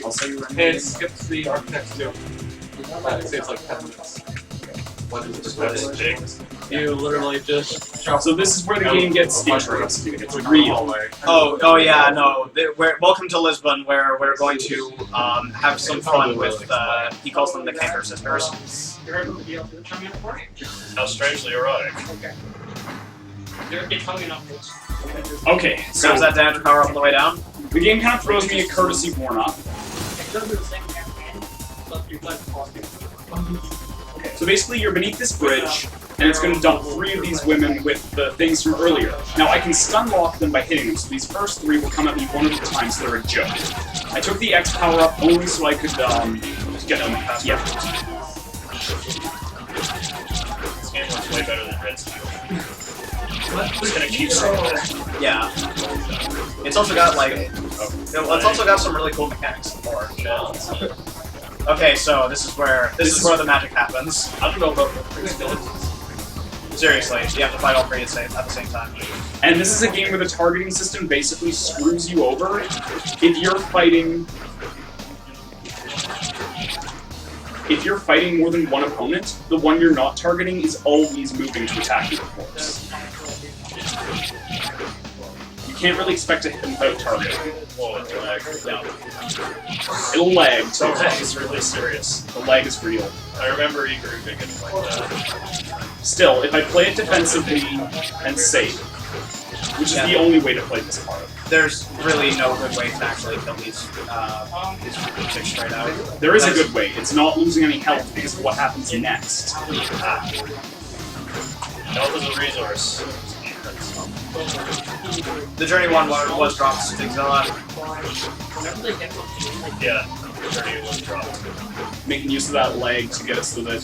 Speaker 4: I'll say you
Speaker 5: It skips the architects too. It saves like 10 minutes. What is this?
Speaker 1: that's big.
Speaker 5: You literally just jump.
Speaker 4: So this is where the game gets interesting. It's real.
Speaker 2: Oh yeah, no. Welcome to Lisbon, where we're going to have some fun with. He calls them the Kanker sisters.
Speaker 1: How strangely erotic.
Speaker 4: Okay,
Speaker 2: So
Speaker 4: so
Speaker 2: is that damage power up on the way down?
Speaker 4: the game kind of throws me a courtesy warm-up. So basically, you're beneath this bridge, and it's going to dump 3 of these women with the things from earlier. Now, I can stun lock them by hitting them, so these first 3 will come at me one at a time, so they're a joke. I took the X power up only so I could get them. Yeah.
Speaker 1: This game works way better than Red Steel. Just gonna keep saying that.
Speaker 2: Yeah. It's also got like. It's also got some really cool mechanics in the board. Okay, so this is where the magic happens.
Speaker 1: I don't know about the
Speaker 2: Seriously, you have to fight all 3 at the same time.
Speaker 4: And this is a game where the targeting system basically screws you over if you're fighting. If you're fighting more than one opponent, the one you're not targeting is always moving to attack you, of course. You can't really expect to hit them without targeting.
Speaker 1: Whoa, it's lag.
Speaker 4: No. It'll lag,
Speaker 1: The
Speaker 4: so
Speaker 1: lag is really serious.
Speaker 4: the lag is real.
Speaker 1: I remember E-grouping it like that.
Speaker 4: Still, if I play it defensively and safe, which is the only way to play this part.
Speaker 2: There's really no good way to actually kill these chicks straight out.
Speaker 4: There is a good way. It's not losing any health because of what happens next.
Speaker 1: Health is a resource.
Speaker 2: The Journey 1 was dropped to Stigzilla.
Speaker 1: Yeah, Journey was dropped.
Speaker 4: Making use of that lag to get it so that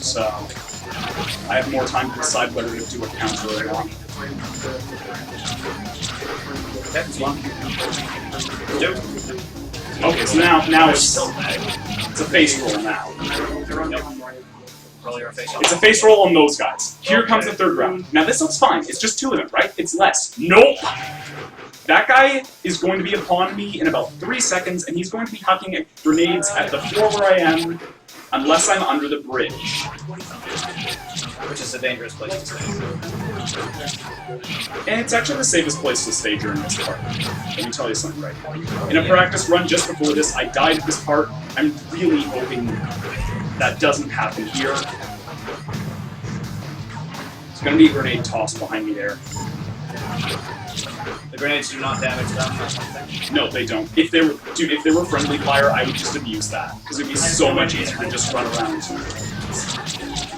Speaker 4: I have more time to decide whether to do a counter or not. Okay, so now it's a face roll now. It's a face roll on those guys. Here comes the 3rd round. Now this looks fine. It's just 2 of them, right? It's less. Nope! That guy is going to be upon me in about 3 seconds, and he's going to be hucking grenades at the floor where I am, unless I'm under the bridge.
Speaker 2: Which is a dangerous place to stay.
Speaker 4: And it's actually the safest place to stay during this part. Let me tell you something right now. In a practice run just before this, I died at this part. I'm really hoping that doesn't happen here. There's gonna be a grenade tossed behind me there.
Speaker 2: The grenades do not damage them or something.
Speaker 4: No, they don't. If they were friendly fire, I would just abuse that. Because it'd be so much easier to just run around.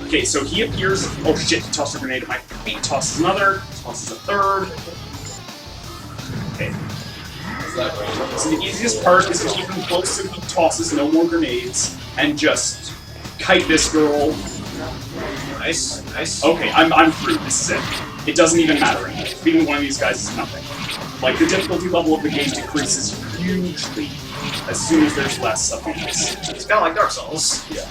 Speaker 4: Okay, so he appears. Oh shit, he tossed a grenade at my feet, tosses another, tosses a 3rd. Okay. So the easiest part is to keep him close so he tosses no more grenades, and just kite this girl.
Speaker 2: Nice, nice.
Speaker 4: Okay, I'm through. This is it. It doesn't even matter anymore. Beating one of these guys is nothing. Like, the difficulty level of the game decreases hugely as soon as there's less opponents.
Speaker 2: It's kind of like Dark Souls.
Speaker 4: Yeah.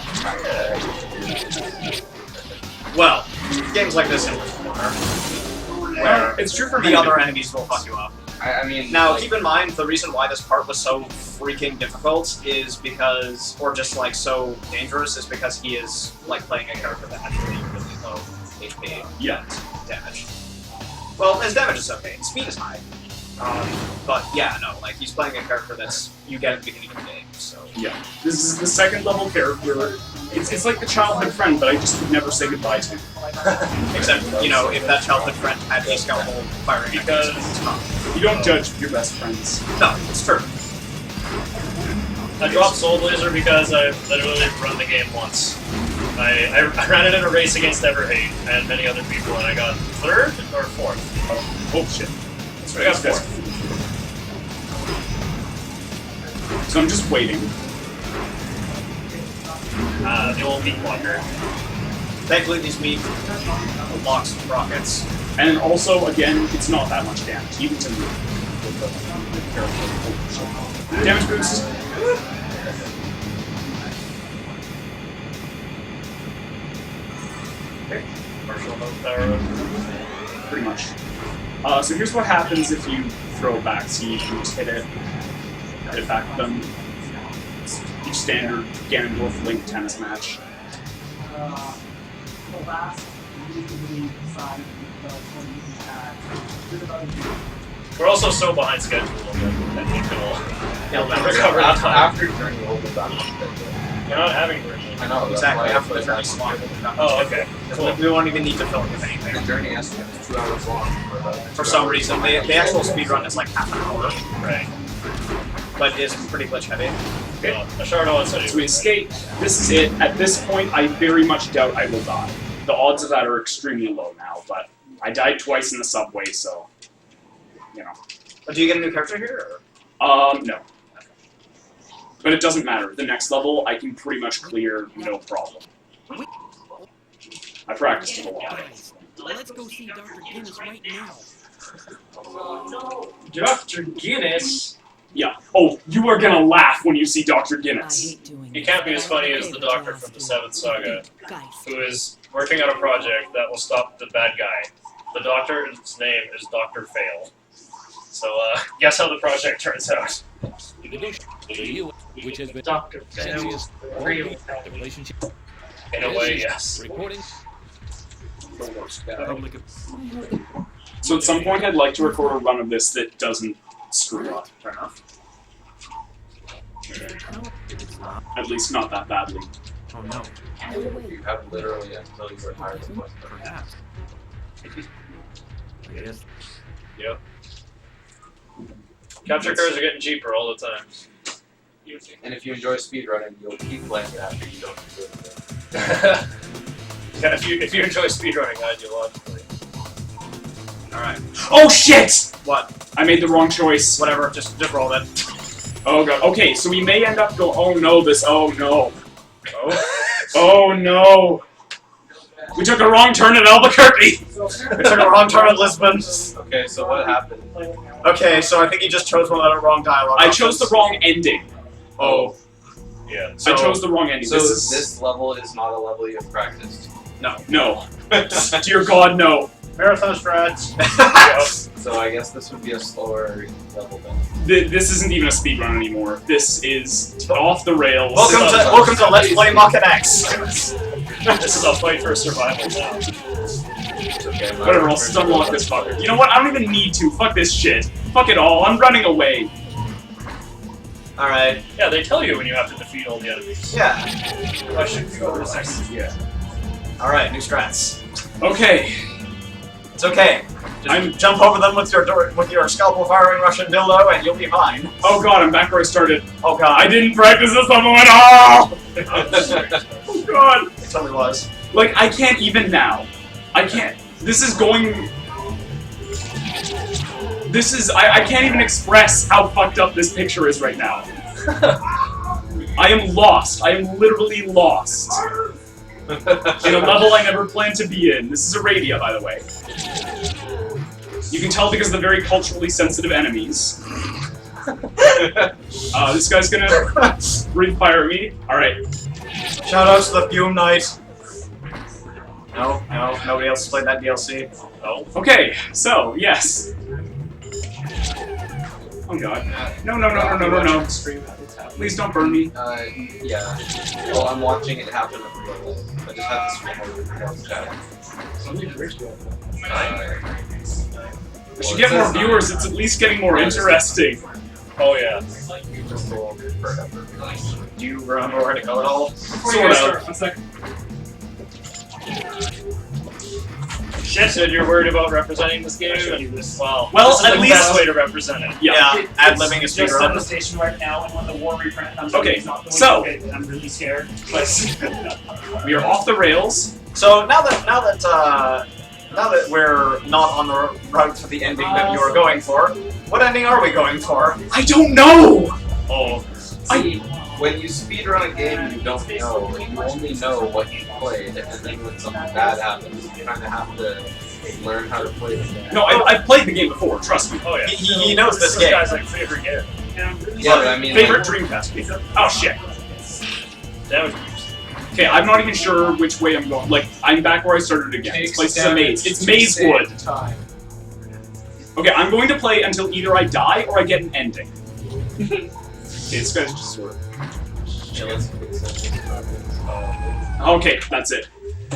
Speaker 2: Well, games like this in particular, where
Speaker 4: It's true for
Speaker 2: the
Speaker 4: many
Speaker 2: other enemies will fuck you up.
Speaker 5: I mean,
Speaker 2: Now,
Speaker 5: like,
Speaker 2: keep in mind, the reason why this part was so freaking difficult is because, or just like so dangerous, is because he is like playing a character that has really, really low HP
Speaker 4: Yeah.
Speaker 2: damage. Well, his damage is okay, his speed is high. But yeah, no, like he's playing a character that's you get at the beginning of the game, so.
Speaker 4: Yeah. This is the second level character. It's like the childhood friend that I just would never say goodbye to.
Speaker 2: Except, you know, if that childhood friend had a scalpel firing
Speaker 1: Because-
Speaker 2: it's not.
Speaker 4: You don't judge your best friends.
Speaker 2: No, it's true.
Speaker 1: I dropped Soul Blazer because I literally run the game once. I ran it in a race against Everhate and many other people, and I got 3rd or 4th.
Speaker 4: Oh shit.
Speaker 1: I got 4th.
Speaker 4: So I'm just waiting.
Speaker 1: The old meat walker.
Speaker 2: Thankfully, these meat blocks rockets.
Speaker 4: And also, again, it's not that much damage, even to me. Damage boost.
Speaker 1: Martial mode power.
Speaker 4: Pretty much. So here's what happens if you throw it back. So you can just hit it back at them. It's each standard Ganondorf Link tennis match.
Speaker 1: We're also so behind schedule that you'll never cover the time.
Speaker 5: after Journey opens that much better.
Speaker 1: You're not having version.
Speaker 5: I know, that's
Speaker 2: Exactly,
Speaker 5: why
Speaker 2: after the
Speaker 5: it's
Speaker 2: journey's long.
Speaker 1: Oh, okay. Cool.
Speaker 2: We won't even need to film with
Speaker 5: The
Speaker 2: anything.
Speaker 5: journey estimate is 2 hours long.
Speaker 2: For some reason, the actual speedrun is like half an hour,
Speaker 1: Right.
Speaker 2: but it's pretty glitch heavy.
Speaker 1: Okay. A shard on
Speaker 4: So we escape. This is it. At this point, I very much doubt I will die. The odds of that are extremely low now, but I died twice in the subway, so, you know.
Speaker 2: But do you get a new character here?
Speaker 4: No. But it doesn't matter. The next level, I can pretty much clear, no problem. I practiced it a lot.
Speaker 10: Let's go see Dr. Guinness right now.
Speaker 1: Dr. Guinness?
Speaker 4: Yeah. Oh, you are gonna laugh when you see Dr. Guinness.
Speaker 1: He can't be as funny as the Doctor from the 7th Saga, who is working on a project that will stop the bad guy. The Doctor's name is Dr. Fail. So, guess how the project turns out.
Speaker 10: Which has been
Speaker 1: Dr. Fail. Real.
Speaker 10: the relationship.
Speaker 1: In a way, yes.
Speaker 10: Recording. Public.
Speaker 4: So at some point, I'd like to record a run of this that doesn't screw up.
Speaker 2: Fair enough.
Speaker 4: At least not that badly.
Speaker 10: Oh no.
Speaker 5: You have literally until you retire the quest.
Speaker 10: Perhaps. Yes.
Speaker 1: Yep. Capture cards are getting cheaper all the time.
Speaker 5: And if you enjoy speedrunning, you'll keep playing it after you don't enjoy it.
Speaker 1: Yeah, if you enjoy speedrunning ideologically.
Speaker 2: Alright.
Speaker 4: Oh shit!
Speaker 2: What?
Speaker 4: I made the wrong choice.
Speaker 2: Whatever, just roll it.
Speaker 4: Oh god. Okay, so we may end up go. Oh no! Oh no!
Speaker 1: Oh.
Speaker 4: Oh no! We took a wrong turn at Albuquerque.
Speaker 2: We took a wrong turn at Lisbon.
Speaker 5: Okay, so what happened?
Speaker 2: Okay, so I think you just chose one of the wrong dialogue.
Speaker 4: I chose the wrong ending.
Speaker 2: Oh.
Speaker 1: Yeah.
Speaker 2: So,
Speaker 4: I chose the wrong ending.
Speaker 5: So
Speaker 4: this is
Speaker 5: this level is not a level you've practiced.
Speaker 4: no. Dear God, no.
Speaker 2: Marathon strats.
Speaker 5: So I guess this would be a slower level then.
Speaker 4: This isn't even a speedrun anymore. This is off the rails.
Speaker 2: Welcome to Let's Play Maken X.
Speaker 1: This is a fight for survival now.
Speaker 5: It's okay.
Speaker 4: Whatever, I'll just unlock this fucker. You know what? I don't even need to. Fuck this shit. Fuck it all. I'm running away.
Speaker 2: Alright.
Speaker 1: Yeah, they tell you when you have to defeat all the enemies.
Speaker 2: Yeah.
Speaker 1: I should go over next.
Speaker 4: Yeah.
Speaker 2: Alright, new strats.
Speaker 4: Okay.
Speaker 2: It's okay. Just jump over them with your scalpel firing Russian dildo and you'll be fine.
Speaker 4: Oh god, I'm back where I started.
Speaker 2: Oh god.
Speaker 4: I didn't practice this level at all! Oh god.
Speaker 2: It totally was.
Speaker 4: Like, I can't even now. I can't. This is going... This is... I can't even express how fucked up this picture is right now. I am lost. I am literally lost. In a level I never planned to be in. This is Arabia, by the way. You can tell because of the very culturally sensitive enemies. This guy's gonna breathe fire at me. Alright.
Speaker 2: Shoutouts to the Fume Knight. No, nobody else has played that DLC.
Speaker 1: No.
Speaker 4: Okay, so, yes. Oh god. No. Please don't burn me.
Speaker 5: Yeah. Well, I'm watching it happen in real life. I just had to stream
Speaker 4: I should get more viewers, it's at least getting more interesting.
Speaker 1: Oh yeah.
Speaker 2: Do you remember where to go at all?
Speaker 4: Sort of. One second.
Speaker 1: Shit, said you're worried about representing this game? Well,
Speaker 4: Well,
Speaker 1: this is
Speaker 4: at
Speaker 1: the
Speaker 4: least-
Speaker 1: best way to represent it.
Speaker 4: Yeah.
Speaker 2: Ad-libbing is
Speaker 10: Just on the
Speaker 2: speedrun.
Speaker 10: station right now, and when the war reprint comes
Speaker 4: Okay,
Speaker 10: out, he's not going
Speaker 4: so-
Speaker 10: to get, I'm really scared. But
Speaker 4: We are off the rails.
Speaker 2: So now that we're not on the route to the ending that you were going for, what ending are we going for?
Speaker 4: I don't know!
Speaker 1: Oh,
Speaker 5: See, when you speedrun a game you don't know, you only know what you played, and then when something bad happens, you kind of have to learn how to play the game.
Speaker 4: No, I've played the game before, trust me.
Speaker 1: oh yeah.
Speaker 2: He knows this
Speaker 1: This
Speaker 2: game.
Speaker 1: guy's like favorite game.
Speaker 5: Yeah, but I mean,
Speaker 4: Favorite Dreamcast game. Oh shit.
Speaker 1: Damage.
Speaker 4: Okay, I'm not even sure which way I'm going. Like, I'm back where I started again. This place is a maze. It's Mazewood. Okay, I'm going to play until either I die or I get an ending. Okay, this guy's just sort of... Okay, that's it.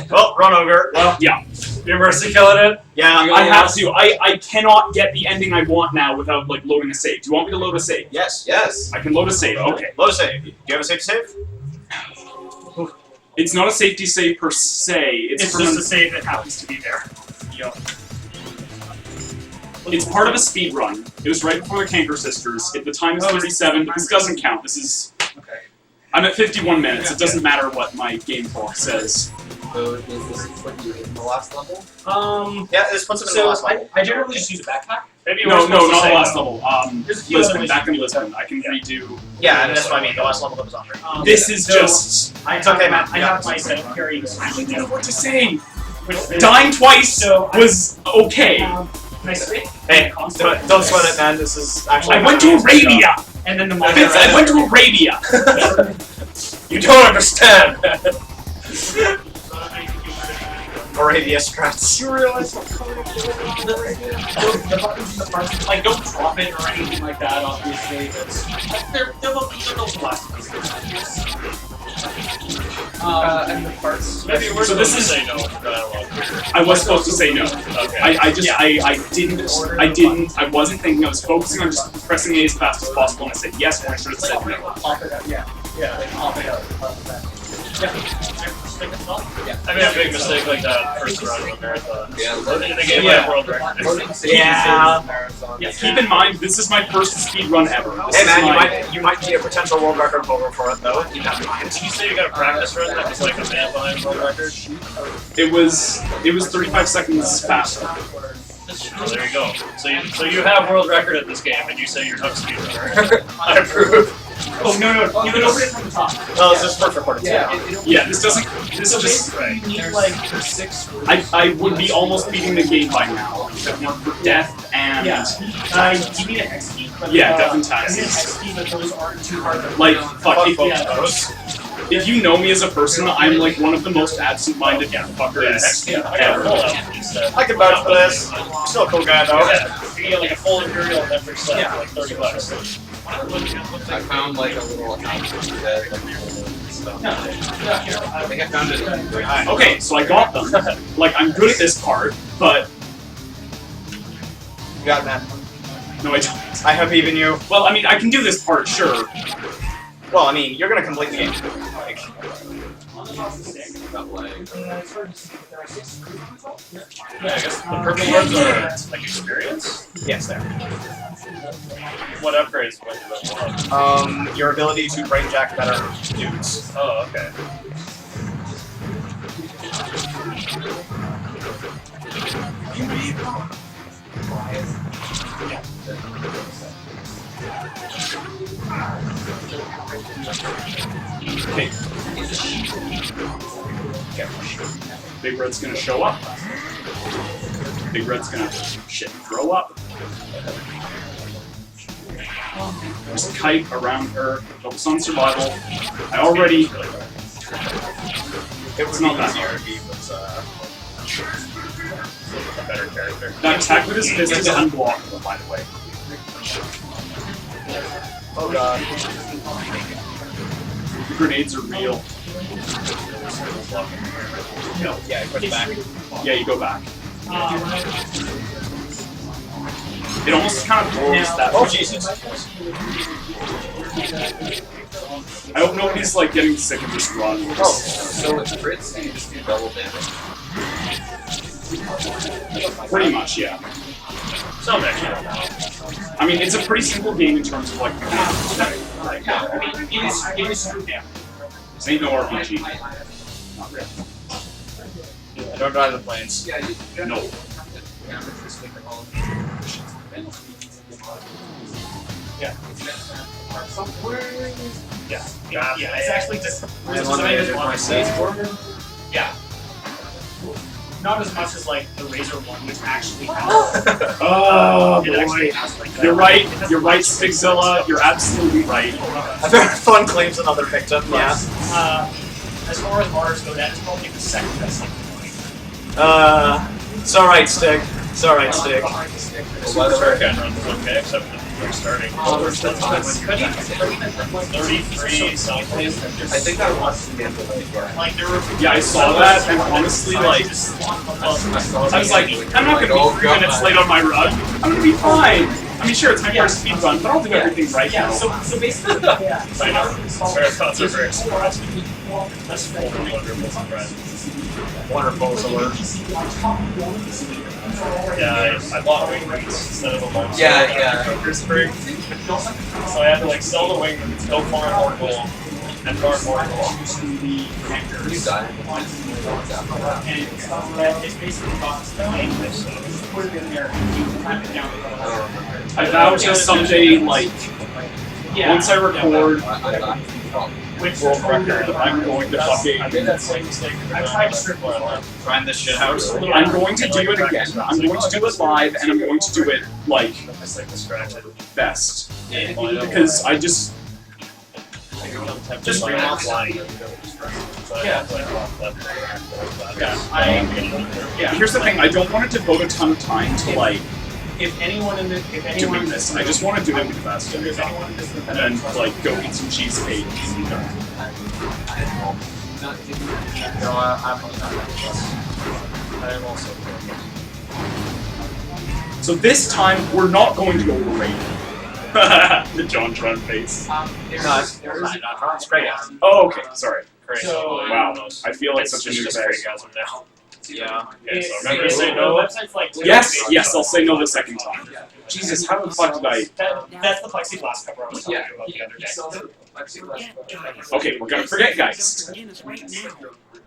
Speaker 2: Well, run over.
Speaker 1: Well,
Speaker 4: Yeah.
Speaker 1: you're mercy killing it.
Speaker 2: Yeah,
Speaker 4: I have to. I cannot get the ending I want now without, like, loading a save. Do you want me to load a save?
Speaker 2: Yes.
Speaker 4: I can load a save, okay.
Speaker 2: Load a save. Do you have a save to save?
Speaker 4: It's not a safety save per se.
Speaker 10: it's
Speaker 4: from
Speaker 10: just
Speaker 4: an-
Speaker 10: a save that happens to be there.
Speaker 4: It's part of a speed run. It was right before the Kanker Sisters. If the time is 37, but this doesn't count. This is...
Speaker 5: Okay.
Speaker 4: I'm at 51 minutes. It doesn't matter what my game clock says.
Speaker 5: So is this what you did in the last level?
Speaker 2: Yeah, this puts him in the
Speaker 10: So
Speaker 2: last level.
Speaker 10: I generally just use a backpack.
Speaker 1: Maybe you
Speaker 4: No,
Speaker 1: were
Speaker 4: no,
Speaker 1: supposed to
Speaker 4: not
Speaker 1: say
Speaker 4: the last
Speaker 1: no.
Speaker 4: level.
Speaker 10: There's a few
Speaker 4: Lisbon,
Speaker 10: other
Speaker 4: back in
Speaker 10: ways to
Speaker 4: Lisbon. I can redo...
Speaker 2: Yeah, and that's what I mean. The last level that was on there.
Speaker 4: This is
Speaker 10: So-
Speaker 4: just...
Speaker 2: It's okay, man.
Speaker 10: I have my set of carrying.
Speaker 4: I don't know what to say.
Speaker 10: Which
Speaker 4: Dying twice
Speaker 10: So I-
Speaker 4: was okay.
Speaker 10: Can I say?
Speaker 2: Hey, don't sweat it, man. This is actually.
Speaker 4: I went to Arabia!
Speaker 10: And then the
Speaker 4: Vince, I went to Arabia!
Speaker 1: You don't understand.
Speaker 2: Arabia strats.
Speaker 10: You realize what color the buttons in the front, like, don't drop it or anything like that, obviously. They're those plastic pieces. And the parts.
Speaker 1: Maybe we're
Speaker 4: So
Speaker 1: supposed
Speaker 4: this
Speaker 1: to
Speaker 4: is-
Speaker 1: say no for dialogue.
Speaker 4: I was supposed to say no.
Speaker 1: Okay.
Speaker 4: I wasn't thinking, I was focusing on just pressing A as fast as possible, and I said yes when I should have said no.
Speaker 10: Pop it up, yeah. Yeah, like pop it up.
Speaker 1: I made a big mistake like that first round of a marathon.
Speaker 5: Yeah,
Speaker 1: In the game, I have world record.
Speaker 4: Yeah, keep in mind, this is my first speed run ever. This
Speaker 2: Hey,
Speaker 4: is
Speaker 2: man,
Speaker 4: my-
Speaker 2: you might be a potential world record holder for it, though. Keep that in mind.
Speaker 1: Did you say you got a practice run that was like a man behind world record?
Speaker 4: It was 35 seconds faster.
Speaker 1: Oh, there you go. So you have world record at this game, and you say you're not speedrunner. I approve.
Speaker 10: Oh, no, you can open it from the top.
Speaker 2: Oh, this is perfect for it.
Speaker 4: Yeah, this doesn't. This is just.
Speaker 1: Right.
Speaker 10: You need, like, 6.
Speaker 4: I would be almost beating the game by now. Except for death and.
Speaker 10: Yeah. You need an X key. But,
Speaker 4: Yeah, death and
Speaker 10: You need an
Speaker 4: taxes.
Speaker 10: X key, but those aren't too hard to
Speaker 4: Like,
Speaker 10: learn.
Speaker 4: fuck, if,
Speaker 10: Yeah.
Speaker 4: if you know me as a person, I'm like one of the most absent-minded fuckers ever.
Speaker 2: I can vouch for this. Still a cool guy, though.
Speaker 1: Yeah, you get like a full Imperial and every set for like $30.
Speaker 5: I found like a little house that I think I found it.
Speaker 4: Okay, so I got them. Like, I'm good at this part, but
Speaker 2: You got it, man.
Speaker 4: no, I don't.
Speaker 2: I have even you.
Speaker 4: Well, I mean, I can do this part, sure.
Speaker 2: Well, I mean, you're gonna complete the game. Like,
Speaker 1: Yeah, I guess the purple ones are like experience.
Speaker 2: yes, there.
Speaker 1: What upgrades would you want?
Speaker 2: Your ability to brain jack better dudes.
Speaker 1: Oh, okay.
Speaker 4: Okay. Big Red's gonna show up. Big Red's gonna throw up. There's a kite around her. Focus on survival. I already. It's not that hard.
Speaker 1: A better character.
Speaker 4: That attack with his fist is unblockable, by the way.
Speaker 7: Oh god.
Speaker 4: The grenades are real.
Speaker 7: No, yeah, I put it back.
Speaker 4: Yeah, you go back. It almost kind of blows that.
Speaker 7: Oh Jesus.
Speaker 4: I hope nobody's like getting sick of this run.
Speaker 5: Oh, so with crits, you just do double damage.
Speaker 4: Pretty much, yeah.
Speaker 1: Some extra.
Speaker 4: I mean, it's a pretty simple game in terms of like mechanics, right?
Speaker 10: I mean, it is true damage.
Speaker 4: This ain't no RPG. Not really.
Speaker 7: I don't drive the planes.
Speaker 5: Yeah, you
Speaker 4: No.
Speaker 10: Yeah.
Speaker 1: Yeah.
Speaker 10: Yeah, it's actually just.
Speaker 2: I eliminated my save for him.
Speaker 10: Yeah. Not as much as like the Razor one, which actually has.
Speaker 4: Oh,
Speaker 10: It actually
Speaker 4: boy.
Speaker 10: has like.
Speaker 4: You're right. You're right, Spigzilla. You're absolutely right.
Speaker 2: Fun claims another victim. Yeah.
Speaker 10: As far as Mars go, that is probably the second best thing.
Speaker 2: It's alright, Stig. It's alright, Stig.
Speaker 1: Super Gun runs okay, except for starting. 33 something.
Speaker 5: I think I watched the end of it.
Speaker 10: Like there were.
Speaker 4: Yeah, I saw that, and honestly, like, I was like, I'm not gonna be 3 minutes late on my run. I'm gonna be fine. I mean, sure, it's my first speed run, but I'll do everything right
Speaker 10: Yeah.
Speaker 4: now.
Speaker 10: So basically, yeah.
Speaker 1: I know. Marathons are very surprising. That's full of wonderful surprises.
Speaker 2: Wonderful alert.
Speaker 1: Yeah, I bought wing roots instead of a monster.
Speaker 5: Yeah.
Speaker 1: So I had to like sell the wing roots, go farm more gold, and farm more gold.
Speaker 5: You died.
Speaker 10: And it's basically costs put it in there and you tap it down.
Speaker 4: I vow to someday, like, once I record world record, I'm going to
Speaker 1: I
Speaker 4: fucking.
Speaker 1: made that same mistake.
Speaker 10: I tried to strip one.
Speaker 2: Find this shit house.
Speaker 4: I'm going to do it again. I'm going to do it live, and I'm going to do it like
Speaker 1: It's like distracted.
Speaker 4: best because I just.
Speaker 1: Just
Speaker 10: bring off
Speaker 1: flying.
Speaker 10: Yeah.
Speaker 4: Yeah. Here's the thing. I don't want it to devote a ton of time to like
Speaker 10: If anyone in the
Speaker 4: doing this. I just want to do it the best and then like go eat some cheesecake and be done.
Speaker 2: No, I'm also.
Speaker 4: So this time we're not going to go over raid. The John Tron face.
Speaker 2: No, it's great.
Speaker 4: Oh, okay. Sorry.
Speaker 1: Crazy.
Speaker 10: So-
Speaker 4: Wow. I feel like such a
Speaker 1: It's
Speaker 4: new
Speaker 1: just
Speaker 4: face.
Speaker 1: Freakasm now.
Speaker 2: Yeah.
Speaker 1: Okay, so remember to say no.
Speaker 10: Websites like
Speaker 4: Yes, yes, I'll say no the second time. Jesus, how the fuck did I?
Speaker 10: That's the plexiglass cover I was telling
Speaker 5: Yeah.
Speaker 10: you about the other day.
Speaker 4: Okay, we're gonna forget, guys.
Speaker 10: Yep.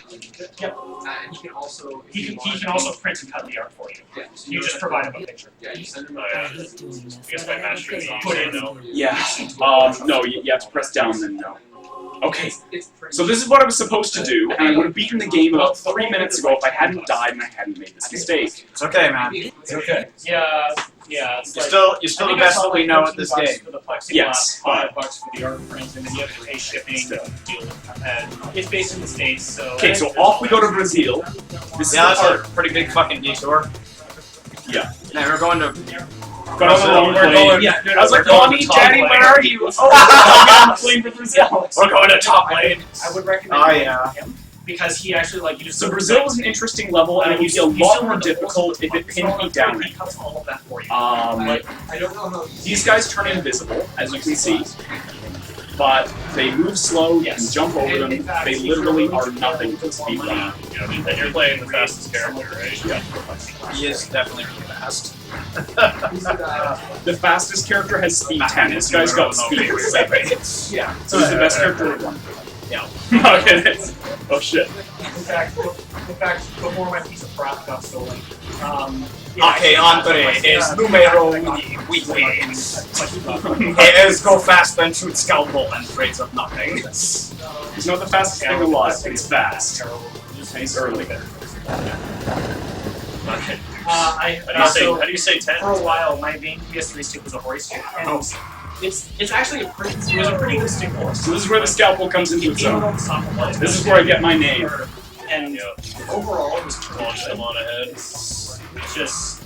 Speaker 3: And he can also
Speaker 10: He can also print and cut the art for you. You just provide him a picture.
Speaker 1: Oh, yeah. I guess my mastery is
Speaker 10: Put in
Speaker 1: no.
Speaker 4: Yeah. No, you have to press down then no. Okay. So this is what I was supposed to do, and I would have beaten the game about 3 minutes ago if I hadn't died and I hadn't made this mistake.
Speaker 2: It's okay, man.
Speaker 1: It's okay.
Speaker 10: Yeah. It's
Speaker 2: You're
Speaker 10: like,
Speaker 2: still
Speaker 10: I
Speaker 2: the
Speaker 10: think I
Speaker 2: best
Speaker 10: saw
Speaker 2: that we
Speaker 10: like
Speaker 2: know at
Speaker 10: 13
Speaker 2: this
Speaker 10: bucks
Speaker 2: game.
Speaker 10: For the plexiglass,
Speaker 4: Yes,
Speaker 10: $5 for the art print, and then you have to pay shipping. And it's based in the States, so.
Speaker 4: Okay, so off we go to Brazil. This
Speaker 2: Yeah,
Speaker 4: is
Speaker 2: that's
Speaker 4: the
Speaker 2: a pretty big fucking detour.
Speaker 4: Yeah.
Speaker 2: Now we're going to.
Speaker 4: Got on the wrong
Speaker 2: We're
Speaker 4: plane.
Speaker 2: going-
Speaker 10: Yeah,
Speaker 4: I was like,
Speaker 2: we're going
Speaker 4: Mommy,
Speaker 2: to Top
Speaker 4: Daddy,
Speaker 2: Lane.
Speaker 4: where are you? Oh, I'm on the plane for Brazil.
Speaker 2: We're going to top lane.
Speaker 10: I would recommend
Speaker 2: Oh, yeah.
Speaker 10: him because he actually like you just.
Speaker 4: So Brazil was an interesting level, and it would be a lot more difficult if it pinned me down.
Speaker 10: He cuts all of that for you.
Speaker 4: Like,
Speaker 3: I don't know how
Speaker 4: these guys turn invisible, as you can see, but they move slow, you can jump over them, they literally are nothing to speed run.
Speaker 1: You know, and you're playing the fastest character, right?
Speaker 4: Yeah.
Speaker 2: He is definitely really fast.
Speaker 4: The fastest character has speed 10, this guy's got speed 7.
Speaker 10: Yeah.
Speaker 4: So he's the best character at 1.
Speaker 10: Yeah.
Speaker 4: Okay, that's... Oh shit.
Speaker 10: In fact, before my piece of crap got stolen.
Speaker 2: Okay, Andre is numero uno. He is go fast and shoot Scalpel and afraid of nothing.
Speaker 4: He's not the fastest thing alive, but he's fast. Nice early there.
Speaker 1: Okay.
Speaker 7: I
Speaker 1: How do you say 10?
Speaker 7: for a while my main PS3 stick was a hoist, and it's actually a pretty good stick horse.
Speaker 4: So this is where the scalpel comes into its own.
Speaker 7: This
Speaker 4: This is where I get my name.
Speaker 7: And overall, it was
Speaker 1: Launched them on ahead.
Speaker 7: it's just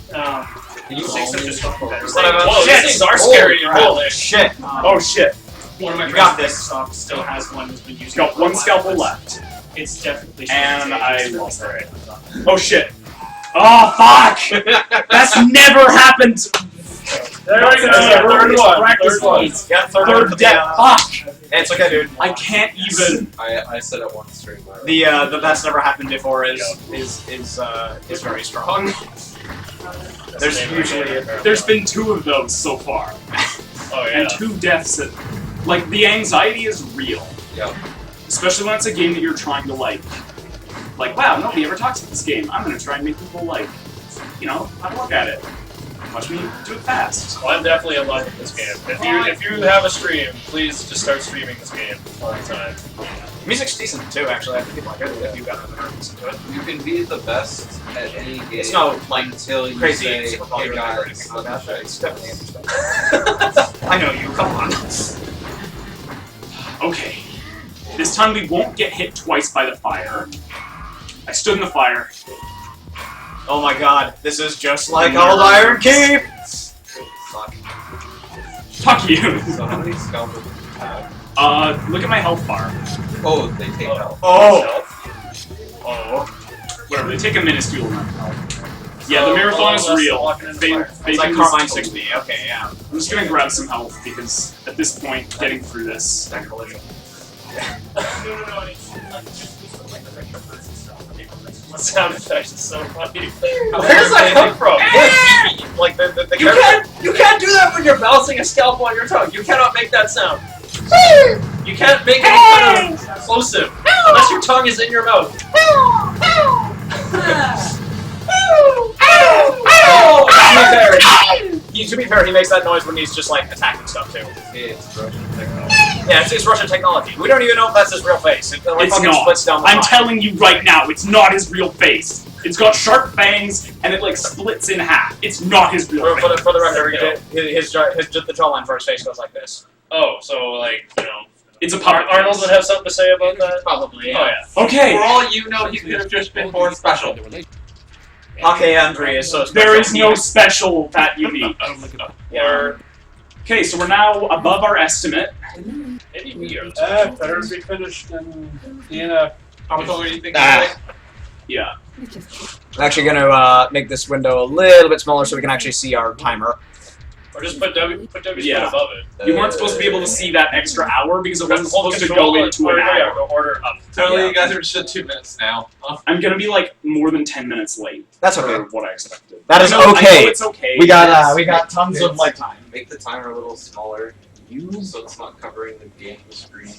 Speaker 3: You
Speaker 7: sticks are just fucking better.
Speaker 1: Whoa,
Speaker 4: Shit!
Speaker 1: these things are scary to roll.
Speaker 2: Shit.
Speaker 4: Oh shit.
Speaker 7: One of my
Speaker 2: You got
Speaker 7: friends
Speaker 2: this.
Speaker 7: stock still has one that's been used.
Speaker 4: Got one scalpel left.
Speaker 7: It's definitely.
Speaker 4: And I lost it. Oh shit. Oh fuck! That's never happened!
Speaker 1: There we go.
Speaker 4: Third one.
Speaker 1: Practice one.
Speaker 2: Yeah,
Speaker 4: Third death. Fuck!
Speaker 2: It's okay, dude.
Speaker 4: I can't even.
Speaker 5: I said it one stream.
Speaker 2: The that's never happened before is very strong. There's usually
Speaker 4: There's been 2 of those so far.
Speaker 1: Oh yeah.
Speaker 4: And 2 deaths that. Like, the anxiety is real.
Speaker 5: Yep.
Speaker 4: Especially when it's a game that you're trying to like, wow, nobody ever talks about this game. I'm gonna try and make people have a look at it. Watch me do it fast.
Speaker 1: Well, I'm definitely in love with this game. If you have a stream, please just start streaming this game all the time.
Speaker 2: music's decent too, actually. I think people like it if you got to listen to it.
Speaker 5: You can be the best at any game.
Speaker 2: It's not like
Speaker 5: until you
Speaker 2: crazy
Speaker 5: say,
Speaker 2: super
Speaker 5: "Hey
Speaker 2: popular or
Speaker 5: guys,
Speaker 2: anything like
Speaker 5: let
Speaker 2: that.
Speaker 5: me
Speaker 2: It's
Speaker 5: show you."
Speaker 2: definitely interesting. I know you. Come on.
Speaker 4: Okay. This time we won't get hit twice by the fire. I stood in the fire.
Speaker 2: Oh my god, this is just like Old Iron Keep!
Speaker 5: Fuck.
Speaker 4: Fuck you!
Speaker 5: So how many scalpels do you have?
Speaker 4: Look at my health bar.
Speaker 5: Oh, they take health.
Speaker 2: Oh!
Speaker 4: Whatever, they take a minuscule amount of health. Yeah, the marathon is real.
Speaker 2: It's like Carmine 60. Okay, yeah.
Speaker 4: I'm just gonna grab some health because at this point, getting through this.
Speaker 1: The sound effect is so funny.
Speaker 2: Where does that come from? Like the
Speaker 1: You can't do that when you're bouncing a scalpel on your tongue. You cannot make that sound. You can't make any kind of explosive unless your tongue is in your mouth.
Speaker 2: To be fair, he makes that noise when he's just like attacking stuff too.
Speaker 5: It's Russian technology.
Speaker 2: Yeah, it's Russian technology. We don't even know if that's his real face. It like,
Speaker 4: It's
Speaker 2: fucking
Speaker 4: not.
Speaker 2: splits down the
Speaker 4: I'm
Speaker 2: spine.
Speaker 4: telling you right now, it's not his real face. It's got sharp fangs and it like splits in half. It's not his real face.
Speaker 2: For the record, the jawline for his face goes like this.
Speaker 1: Oh, so
Speaker 4: It's a puppet.
Speaker 1: Arnold would have something to say about that?
Speaker 2: Probably.
Speaker 1: Oh yeah.
Speaker 4: Okay.
Speaker 5: For all you know, he could have just been born special.
Speaker 2: Okay, Andre is so special.
Speaker 4: There is no special that unique.
Speaker 2: Yeah.
Speaker 4: Okay, so we're now above our estimate.
Speaker 1: Maybe we are.
Speaker 7: Better be finished in DNF.
Speaker 5: How much longer do you think?
Speaker 4: Yeah.
Speaker 2: I'm actually gonna make this window a little bit smaller so we can actually see our timer.
Speaker 1: Or just put W
Speaker 4: Yeah.
Speaker 1: above it.
Speaker 4: You weren't supposed to be able to see that extra hour because it wasn't
Speaker 1: Hold
Speaker 4: supposed to
Speaker 1: control
Speaker 4: go into an
Speaker 1: yeah,
Speaker 4: hour.
Speaker 1: go order up.
Speaker 5: Totally, you guys are just at 2 minutes now.
Speaker 4: I'm gonna be like more than 10 minutes late.
Speaker 2: That's
Speaker 4: For
Speaker 2: okay.
Speaker 4: what I expected.
Speaker 2: That is
Speaker 4: I know
Speaker 2: okay.
Speaker 4: it's okay.
Speaker 2: We got tons of light time.
Speaker 5: Make the timer a little smaller, so it's not covering the game screen.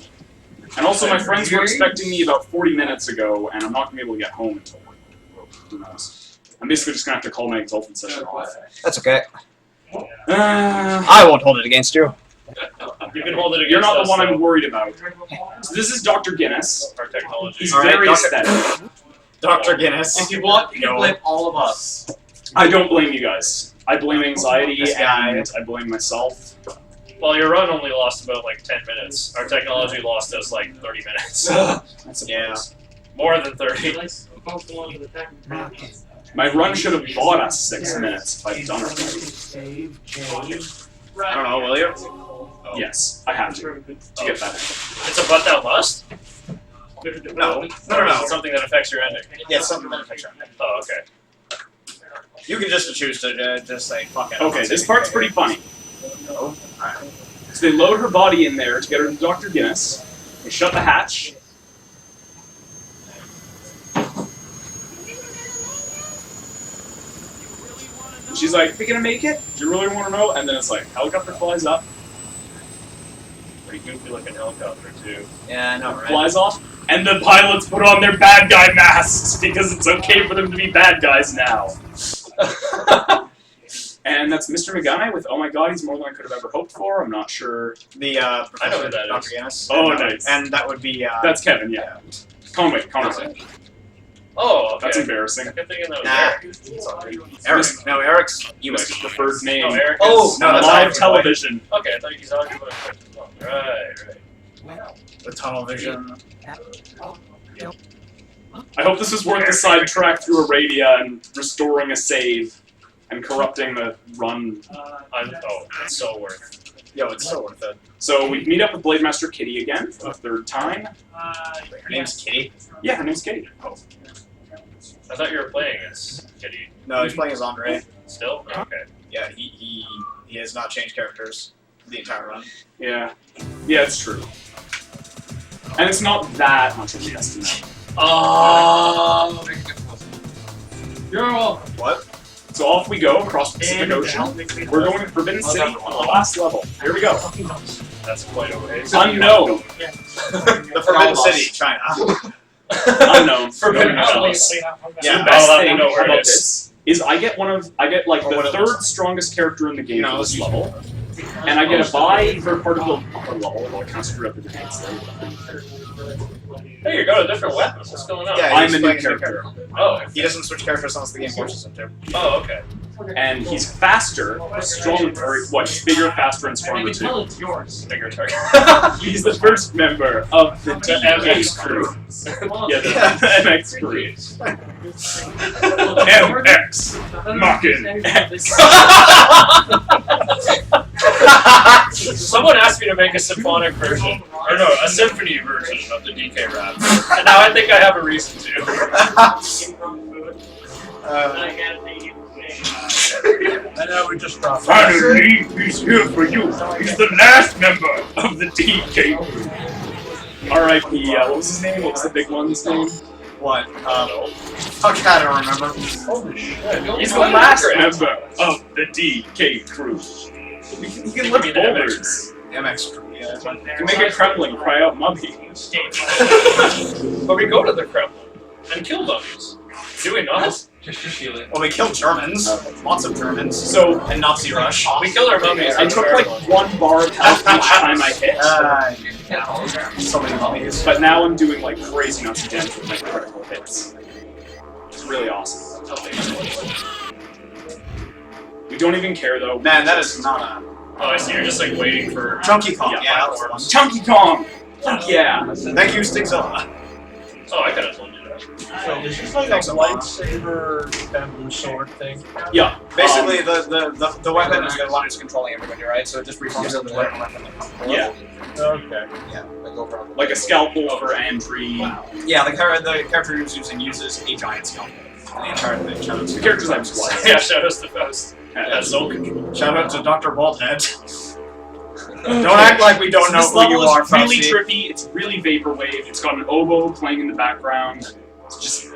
Speaker 4: And also, my friends were expecting me about 40 minutes ago, and I'm not gonna be able to get home until who knows. I'm basically just gonna have to call my exalted session off.
Speaker 2: That's okay.
Speaker 4: Uh,
Speaker 2: I won't hold it against you.
Speaker 1: You can hold it against
Speaker 4: You're not the
Speaker 1: us,
Speaker 4: one
Speaker 1: though.
Speaker 4: I'm worried about. So this is Dr. Guinness.
Speaker 1: Our technology.
Speaker 4: He's
Speaker 2: All right,
Speaker 4: very
Speaker 2: Dr.
Speaker 4: aesthetic.
Speaker 2: Dr. Guinness.
Speaker 5: If you want, you
Speaker 2: No.
Speaker 5: can blame all of us.
Speaker 4: I don't blame you guys. I blame anxiety
Speaker 2: This guy.
Speaker 4: and I blame myself.
Speaker 1: Well, your run only lost about like 10 minutes. Our technology lost us like 30 minutes.
Speaker 4: That's a
Speaker 2: Yeah.
Speaker 1: More than 30.
Speaker 4: My run should have bought us 6 minutes if I'd done it.
Speaker 2: I don't know, will you?
Speaker 4: Yes, I have to get that.
Speaker 1: It's a but thou must?
Speaker 2: No.
Speaker 1: It's something that affects your ending.
Speaker 2: Yeah, it's something that affects your ending.
Speaker 1: Oh, okay.
Speaker 2: You can just choose to just say, fuck it.
Speaker 4: Okay, this part's pretty funny.
Speaker 2: No. Alright.
Speaker 4: So they load her body in there to get her to Dr. Guinness. They shut the hatch. And she's like, "We gonna make it? Do you really want to know?" And then it's like, helicopter flies up,
Speaker 1: Pretty goofy looking helicopter, too.
Speaker 2: Yeah, I know, right?
Speaker 4: flies off, and the pilots put on their bad guy masks because it's okay for them to be bad guys now. And that's Mr. Megane with, oh my god, he's more than I could have ever hoped for. I'm not sure.
Speaker 2: The
Speaker 1: I know who that
Speaker 2: Dr.
Speaker 1: is.
Speaker 2: Guinness.
Speaker 4: Oh,
Speaker 2: and,
Speaker 4: nice.
Speaker 2: And that would be
Speaker 4: That's Kevin, yeah. Conway.
Speaker 1: Oh, okay.
Speaker 4: That's embarrassing.
Speaker 1: I kept thinking that was
Speaker 2: Nah.
Speaker 1: Eric.
Speaker 2: Eric. No, Eric's
Speaker 4: Mr. Preferred name.
Speaker 1: Oh, Eric
Speaker 2: Oh,
Speaker 1: is
Speaker 2: no,
Speaker 4: on
Speaker 2: that's
Speaker 4: live
Speaker 2: Eric.
Speaker 4: television.
Speaker 1: Okay, I thought you talking about Eric as well. Right.
Speaker 2: The tunnel vision.
Speaker 4: I hope this is worth the sidetrack through Aradia and restoring a save and corrupting the run.
Speaker 1: It's so worth.
Speaker 2: Yo, it's so worth it.
Speaker 4: So we meet up with Blade Master Kitty again for the third time.
Speaker 2: Her name's Kitty.
Speaker 4: Yeah, her name's Kitty.
Speaker 1: I thought you were playing as Kitty.
Speaker 2: No, he's playing as Andre.
Speaker 1: Still? Okay.
Speaker 2: Yeah, he has not changed characters the entire run.
Speaker 4: Yeah. Yeah, it's true. And it's not that much of a estimate.
Speaker 1: Oh!
Speaker 7: You're welcome.
Speaker 2: What?
Speaker 4: So off we go across the Pacific Ocean. We're going to Forbidden City on the last level. Here we go.
Speaker 1: That's quite a ways.
Speaker 4: Unknown.
Speaker 2: The Forbidden City, China.
Speaker 4: Unknown.
Speaker 1: Forbidden
Speaker 4: Palace.
Speaker 2: Yeah.
Speaker 4: The best
Speaker 1: I'll let
Speaker 4: thing
Speaker 1: you know where it
Speaker 4: about
Speaker 1: is.
Speaker 4: this is I get like
Speaker 2: Or one
Speaker 4: the
Speaker 2: of
Speaker 4: third
Speaker 2: those.
Speaker 4: strongest character in the game
Speaker 2: No,
Speaker 4: for this
Speaker 2: you-
Speaker 4: level, and I get a buy for part of the upper level. Well, I kind of screwed up the debates there.
Speaker 1: Hey, you got a different weapon. What's going on?
Speaker 2: Yeah,
Speaker 4: I'm
Speaker 2: he's
Speaker 4: a new
Speaker 2: playing
Speaker 4: character,
Speaker 1: Oh.
Speaker 2: He doesn't switch characters unless the game forces him to.
Speaker 1: Oh, okay.
Speaker 4: and he's faster, stronger, or what? He's bigger, faster, and stronger too.
Speaker 7: It's yours.
Speaker 1: Bigger target.
Speaker 4: He's the first member of the
Speaker 1: MX crew.
Speaker 4: Yeah, the MX crew. MX.
Speaker 1: Someone asked me to make a symphonic version, or no, a symphony version of the DK rap, and now I think I have a reason to.
Speaker 10: And now we just dropped.
Speaker 4: Finally, he's here for you. He's the last member of the DK crew. R.I.P. What was his name? What was the big one's name?
Speaker 2: What? Fuck, I don't remember.
Speaker 10: Holy shit.
Speaker 4: He's the last member of the DK crew. He can lift boulders.
Speaker 2: MX crew, yeah.
Speaker 4: He can make a Kremlin cry out mummy.
Speaker 1: But we go to the Kremlin and kill mummies. Do we not?
Speaker 7: Just feel it.
Speaker 2: Well, we killed Germans. Lots of Germans.
Speaker 4: So
Speaker 2: And Nazi Rush.
Speaker 1: We kill our mummies.
Speaker 4: I took like 1 bar of health each time I hit.
Speaker 2: So many mummies.
Speaker 4: But now I'm doing like crazy amounts of damage with my critical hits. It's really awesome. We don't even care though.
Speaker 2: Man, that is not a...
Speaker 1: Oh, I see. You're just like waiting for.
Speaker 2: Chunky Kong,
Speaker 4: Yeah,
Speaker 2: yeah, that was the one.
Speaker 4: Chunky Kong! Fuck yeah!
Speaker 2: Thank you, Stigzilla.
Speaker 1: Oh, I could have told you that.
Speaker 10: So is this like a lightsaber bamboo sword thing?
Speaker 4: Yeah.
Speaker 2: Basically, the weapon is the one who's controlling everybody, right? So it just reforms into the weapon.
Speaker 4: Yeah.
Speaker 10: Okay.
Speaker 5: Yeah, like over on the
Speaker 4: Like a scalpel for entry.
Speaker 2: Yeah, the character who's using uses a giant scalpel. The entire thing.
Speaker 4: The characters I'm slicing.
Speaker 1: Yeah, shout us the best. That's so control.
Speaker 2: Shout out to Dr. Baldhead. Don't act like we don't know
Speaker 4: This
Speaker 2: who you
Speaker 4: level
Speaker 2: are,
Speaker 4: is really
Speaker 2: Fauci.
Speaker 4: trippy, it's really vaporwave, it's got an oboe playing in the background. It's just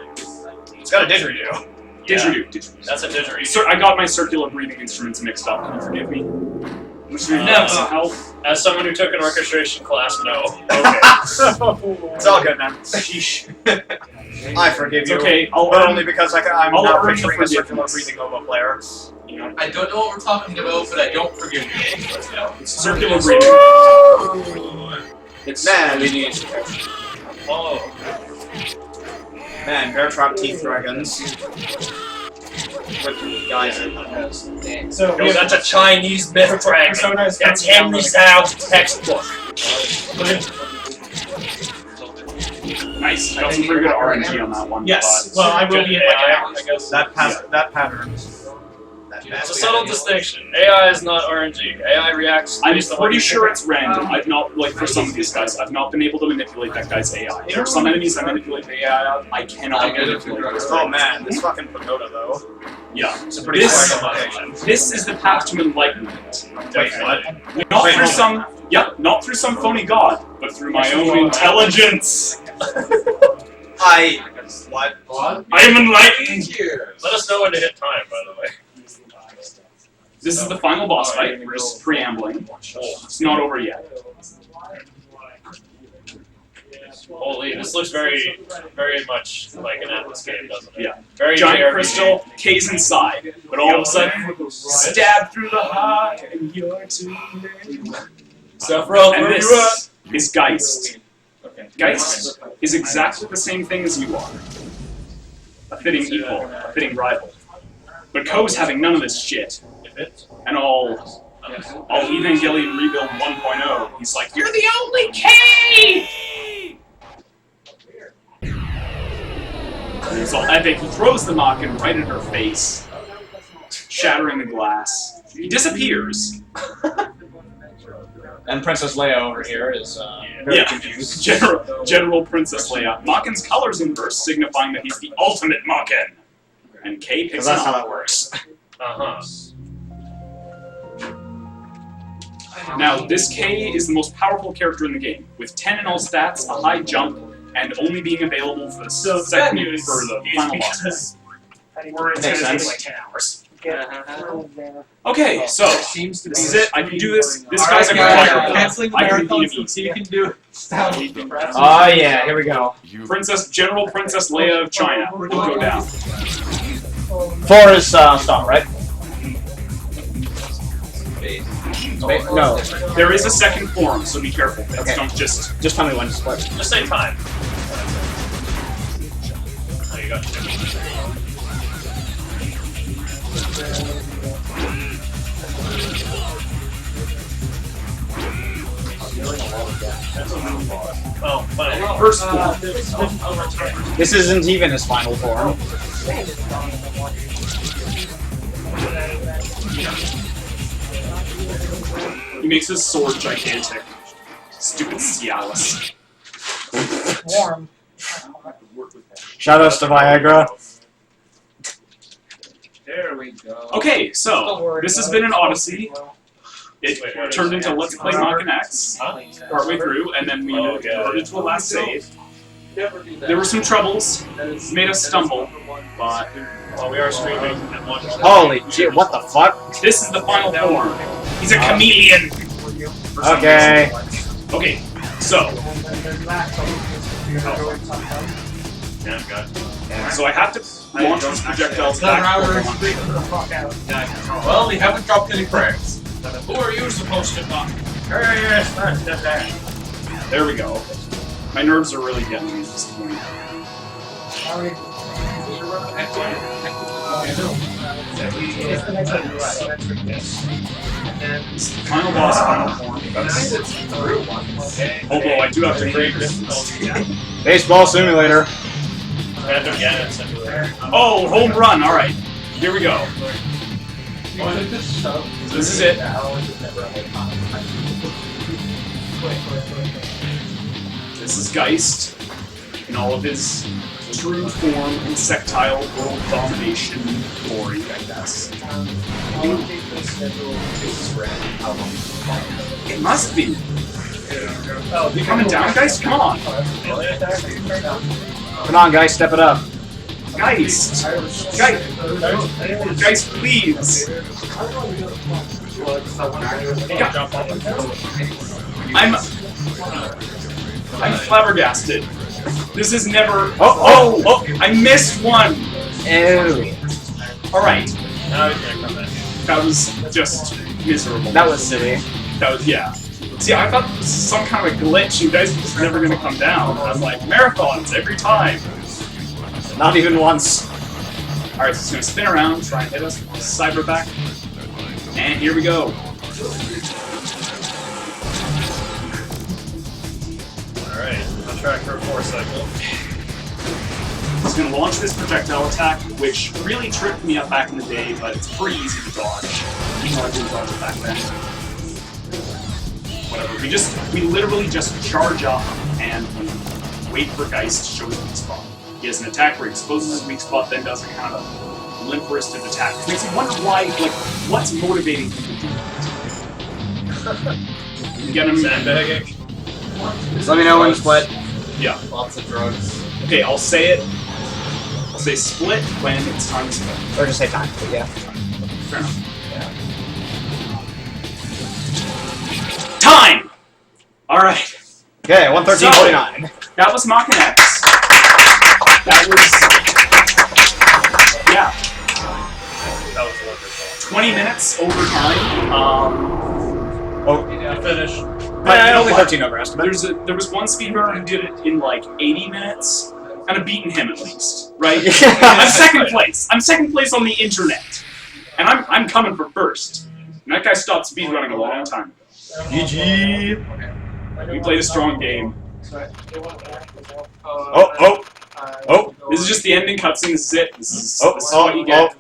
Speaker 2: It's got a didgeridoo.
Speaker 4: didgeridoo.
Speaker 1: That's a didgeridoo.
Speaker 4: So I got my circular breathing instruments mixed up, can you forgive me? I'm just gonna
Speaker 1: No.
Speaker 4: need some help.
Speaker 1: As someone who took an orchestration class, no.
Speaker 4: Okay.
Speaker 2: It's all good, man.
Speaker 4: Sheesh.
Speaker 2: I forgive
Speaker 4: It's
Speaker 2: you.
Speaker 4: okay, I'll
Speaker 2: But
Speaker 4: earn,
Speaker 2: only because I'm
Speaker 4: I'll
Speaker 2: now
Speaker 4: earn the
Speaker 2: picturing a circular
Speaker 4: forgiveness.
Speaker 2: breathing oboe player.
Speaker 4: you know,
Speaker 7: I don't know what we're talking about, but I don't forgive you.
Speaker 4: it's circular breathing. It's
Speaker 2: Man.
Speaker 1: Oh.
Speaker 2: Man, bear trap teeth dragons. With guys in them.
Speaker 10: So
Speaker 1: No, that's a Chinese myth dragon. That's Henry Styles' textbook.
Speaker 4: nice. I got some pretty good RNG on that one.
Speaker 10: Yes.
Speaker 4: but-
Speaker 10: Well, I will be in my
Speaker 1: AI, I guess.
Speaker 2: That pattern.
Speaker 1: It's a subtle distinction. AI is not RNG. AI reacts
Speaker 4: I'm
Speaker 1: based on what
Speaker 4: pretty
Speaker 1: you
Speaker 4: sure
Speaker 1: think.
Speaker 4: it's random. I've not, like, for some of these guys, I've not been able to manipulate that guy's AI. There are some enemies I manipulate the AI of, I cannot manipulate this.
Speaker 2: Oh man, this fucking pagoda though.
Speaker 4: Yeah.
Speaker 2: It's a pretty
Speaker 4: This-
Speaker 2: quick location.
Speaker 4: This is the path to enlightenment.
Speaker 2: Wait, what?
Speaker 4: Not
Speaker 2: Wait,
Speaker 4: through
Speaker 2: hold
Speaker 4: some, not through some phony god, but through my own intelligence.
Speaker 2: What?
Speaker 4: I am enlightened.
Speaker 1: Let us know when to hit time, by the way.
Speaker 4: This is the final boss fight. We're just preambling. It's not over yet.
Speaker 1: Holy, this looks very, very much like an Atlas game, doesn't it?
Speaker 4: Yeah.
Speaker 1: Very
Speaker 4: Giant
Speaker 1: JRPG.
Speaker 4: crystal, K's inside, but all of a sudden, stab through the heart, and you're too late. And this is Geist. Geist is exactly the same thing as you are. fitting equal, a fitting rival. But Ko's having none of this shit. And all Evangelion Rebuild 1.0, he's like, "You're the only K!" And it's all epic. He throws the Maken right in her face, shattering the glass. He disappears.
Speaker 2: And Princess Leia over here is very confused.
Speaker 4: General Princess Leia. Maken's colors inverse, signifying that he's the ultimate Maken. And K picks
Speaker 2: That's
Speaker 4: up.
Speaker 2: how that works.
Speaker 4: Now, this K is the most powerful character in the game, with 10 in all stats, a high jump, and only being available for the second for the final boss.
Speaker 7: We're in
Speaker 2: Makes sense.
Speaker 7: like 10 hours.
Speaker 4: Okay, so
Speaker 3: Seems to
Speaker 4: this
Speaker 3: be
Speaker 4: is it. I can do this. This
Speaker 3: All
Speaker 4: guy's a
Speaker 3: right, guys,
Speaker 4: fighter.
Speaker 3: canceling the
Speaker 4: I can
Speaker 3: marathon
Speaker 4: beat
Speaker 3: so
Speaker 4: him.
Speaker 3: you can do it.
Speaker 2: Oh yeah, here we go.
Speaker 4: General Princess Leia of China will go down.
Speaker 2: 4 is stop, right? No.
Speaker 4: There is a second form, so be careful.
Speaker 2: Okay.
Speaker 4: Don't just
Speaker 2: Just tell me when to split.
Speaker 1: Just say time. Oh, you got it. Oh, fine.
Speaker 4: first form.
Speaker 2: This isn't even his final form.
Speaker 4: He makes his sword gigantic. Stupid Cialis.
Speaker 7: Warm.
Speaker 2: Shoutouts to Viagra.
Speaker 3: There we go.
Speaker 4: Okay, so this has been an odyssey. It turned into Let's Play Maken X partway through, and then we converted to a last save. There were some troubles, made us stumble, but
Speaker 1: We are streaming and watching.
Speaker 2: Holy shit, what the fuck?
Speaker 4: this is the final form. He's a chameleon. for some
Speaker 2: Okay.
Speaker 4: reason. Okay, so
Speaker 1: Yeah, God.
Speaker 4: I have to launch these projectiles back.
Speaker 5: Well, we haven't dropped any frames.
Speaker 1: Who are you supposed to fuck?
Speaker 4: There we go. My nerves are really getting me at this point. Final boss, final form. Although I do have to grade this.
Speaker 2: Baseball simulator.
Speaker 1: Random Gannon everywhere.
Speaker 4: Oh, home run! Alright, here we go. This is it. This is Geist in all of his true form, insectile world domination glory, I guess. It must be. You coming down, Geist? Come on!
Speaker 2: Come on, guys, step it up.
Speaker 4: Geist! Geist, please! I'm flabbergasted. This is never. Oh! I missed one.
Speaker 2: Ew.
Speaker 4: All right,
Speaker 1: Now he's gonna come in.
Speaker 4: that was just miserable.
Speaker 2: That was silly.
Speaker 4: That was yeah. See, I thought this was some kind of a glitch. You guys were just never gonna come down. I was like, marathons every time.
Speaker 2: Not even once.
Speaker 4: All right, so it's gonna spin around, try and hit us. Cyberback, and here we go.
Speaker 1: Alright, on track for a 4 cycle.
Speaker 4: He's going to launch this projectile attack, which really tripped me up back in the day, but it's pretty easy to dodge. Even though I didn't dodge it back then. Whatever. We literally just charge up and we wait for Geist to show his weak spot. He has an attack where he exposes his weak spot, then does a kind of limp-wristed attack. It makes me wonder why, like, what's motivating him to do that? You get him
Speaker 1: Sandbagging.
Speaker 2: Just let me know when to split.
Speaker 4: Yeah.
Speaker 5: Lots of drugs.
Speaker 4: Okay, I'll say it. I'll say split when it's time to split.
Speaker 2: Or just say time, but yeah.
Speaker 4: Fair enough. Time! Alright.
Speaker 2: Okay, 113.49.
Speaker 4: That was Maken X. That was... Yeah.
Speaker 1: That was wonderful.
Speaker 4: 20 minutes over time.
Speaker 1: You finished.
Speaker 4: But you know
Speaker 2: only
Speaker 4: what?
Speaker 2: 13 over estimate.
Speaker 4: There was one speedrunner who did it in like 80 minutes, and I've beaten him at least, right? I'm second place. I'm second place on the internet, and I'm coming for first. And that guy stopped speedrunning a long time ago. GG. We played a strong game. Oh. This is just the ending cutscene. This is it. This is what you get.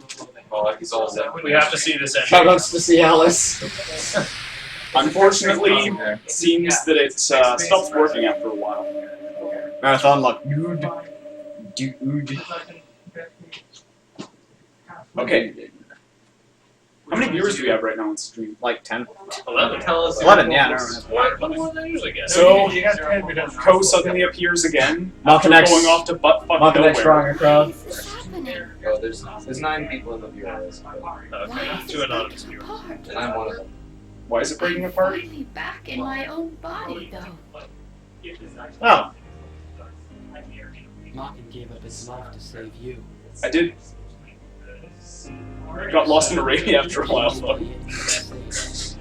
Speaker 5: He's all set.
Speaker 1: We have to see this ending.
Speaker 2: Shoutouts to Cialis.
Speaker 4: Unfortunately, it seems that it stops working after a while.
Speaker 2: Marathon luck. Dude.
Speaker 4: Okay. How many viewers do we have right now on stream?
Speaker 2: Like 10.
Speaker 1: 11.
Speaker 3: Tell us.
Speaker 2: 11, yeah, no.
Speaker 1: What more than I usually get?
Speaker 4: So, Ko suddenly appears again after
Speaker 2: Malcolm X.
Speaker 4: going off to butt fuck
Speaker 2: Malcolm X
Speaker 4: nowhere.
Speaker 2: drawing a crowd.
Speaker 8: What's happening?
Speaker 5: Oh, there's 9 people in the viewer list.
Speaker 1: Okay, 2 anonymous viewers.
Speaker 8: Apart.
Speaker 5: And I'm one of them.
Speaker 4: Why is it breaking apart?
Speaker 8: Finally back in my own body, though.
Speaker 2: Oh.
Speaker 11: Maken gave up his life to save you.
Speaker 4: I did. Got lost in Arabia after a while, though.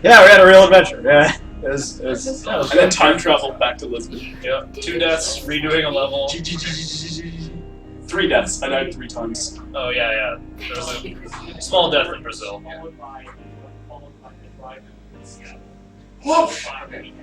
Speaker 2: Yeah, we had a real adventure. Yeah. It was
Speaker 4: And then time traveled back to Lisbon.
Speaker 1: Yeah, 2 deaths, redoing a level.
Speaker 4: 3 deaths. I died 3 times.
Speaker 1: Oh yeah. There was a small death in Brazil.
Speaker 8: I'll never forget you.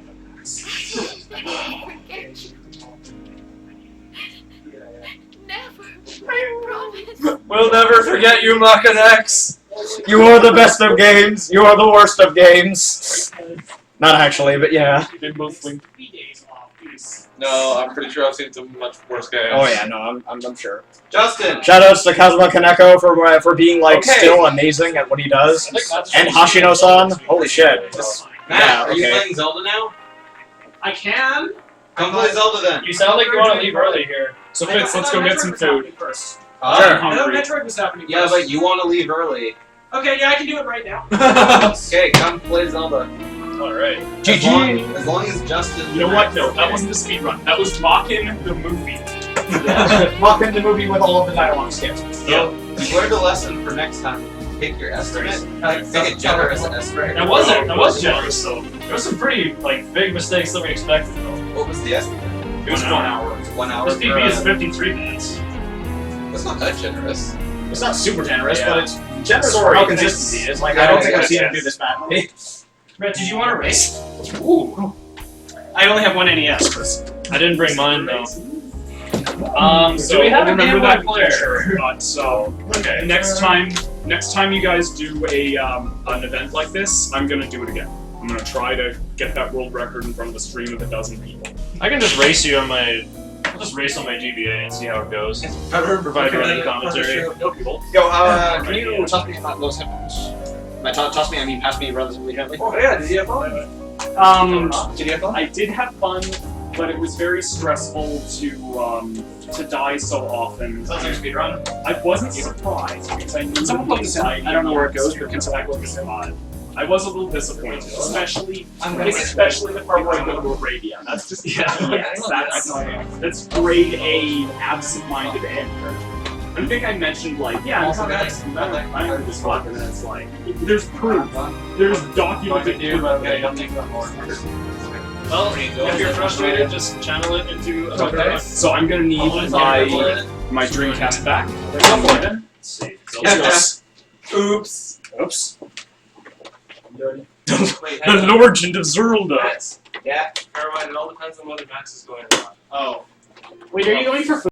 Speaker 8: Never. I promise.
Speaker 2: We'll never forget you, Maken X. You are the best of games. You are the worst of games. Not actually, but yeah.
Speaker 4: They both linked.
Speaker 5: No, I'm pretty sure I've seen some much worse games.
Speaker 2: Oh yeah, no, I'm sure.
Speaker 5: Justin!
Speaker 2: Shoutouts to Kazuma Kaneko for being like
Speaker 5: Okay.
Speaker 2: still amazing at what he does, and Hashino-san. Holy shit.
Speaker 5: Matt,
Speaker 2: Yeah,
Speaker 5: are you
Speaker 2: okay.
Speaker 5: playing Zelda now?
Speaker 7: I can.
Speaker 5: Come play Zelda then.
Speaker 1: You sound like you want to leave early here.
Speaker 4: So Fitz, let's go get some food.
Speaker 7: First.
Speaker 4: I'm
Speaker 5: Sure.
Speaker 7: I know
Speaker 4: hungry.
Speaker 7: Metroid was happening
Speaker 5: Yeah,
Speaker 7: first.
Speaker 5: but you want to leave early.
Speaker 7: Okay, yeah, I can do it right now.
Speaker 5: Okay, come play Zelda.
Speaker 1: Alright.
Speaker 5: As long as Justin.
Speaker 4: You know what? No, that wasn't a speedrun. That was Maken the movie.
Speaker 2: Welcome to the movie with all of the dialogue skips.
Speaker 5: So, you learned a lesson for next time. Take your estimate. Take a generous estimate.
Speaker 1: That was generous though. There was some pretty big mistakes that we expected though.
Speaker 5: What was the estimate?
Speaker 4: It was 1 hour.
Speaker 5: 1 hour.
Speaker 1: This PB is 53 minutes.
Speaker 5: That's not that generous.
Speaker 2: It's not super generous,
Speaker 1: Yeah.
Speaker 2: but it's generous
Speaker 1: Sorry,
Speaker 2: for how consistency is. Like, I don't think I've seen him do this badly.
Speaker 7: Brett, did you want to race?
Speaker 1: Ooh.
Speaker 7: I only have one NES, Chris.
Speaker 1: I didn't bring mine though.
Speaker 4: So
Speaker 1: Do we have a
Speaker 4: remember
Speaker 1: Game Boy
Speaker 4: that
Speaker 1: player?
Speaker 4: feature, but so
Speaker 1: Okay.
Speaker 4: next time you guys do a an event like this, I'm gonna do it again. I'm gonna try to get that world record in front of a stream of 12 people.
Speaker 1: I can just race you on my. I'll just race on my GBA and see how it goes. Provide running commentary.
Speaker 2: Yo, can you toss me those headphones? By toss me, I mean pass me relatively gently.
Speaker 3: Oh yeah, did you have fun?
Speaker 2: Did you have fun?
Speaker 4: I did have fun, but it was very stressful to die so often.
Speaker 1: Sounds like a speedrun.
Speaker 4: I wasn't surprised because I knew
Speaker 2: Someone plug this in. I don't know where it goes, but can someone plug this in?
Speaker 4: I was a little disappointed, especially the part where I go to Arabia. That's just that's grade A absent-minded anger. I think I mentioned I'm under this fuck, and then it's like there's proof, there's documented proof.
Speaker 1: Well, if you're frustrated, just channel it into a
Speaker 4: Okay. So I'm gonna need my Dreamcast back.
Speaker 1: Let's see.
Speaker 5: Oops.
Speaker 4: Oops.
Speaker 3: Wait,
Speaker 4: The Legend of Zelda.
Speaker 3: Yeah. Never mind, it all depends on whether Max is going or not.
Speaker 7: Oh. Wait, are you going for food?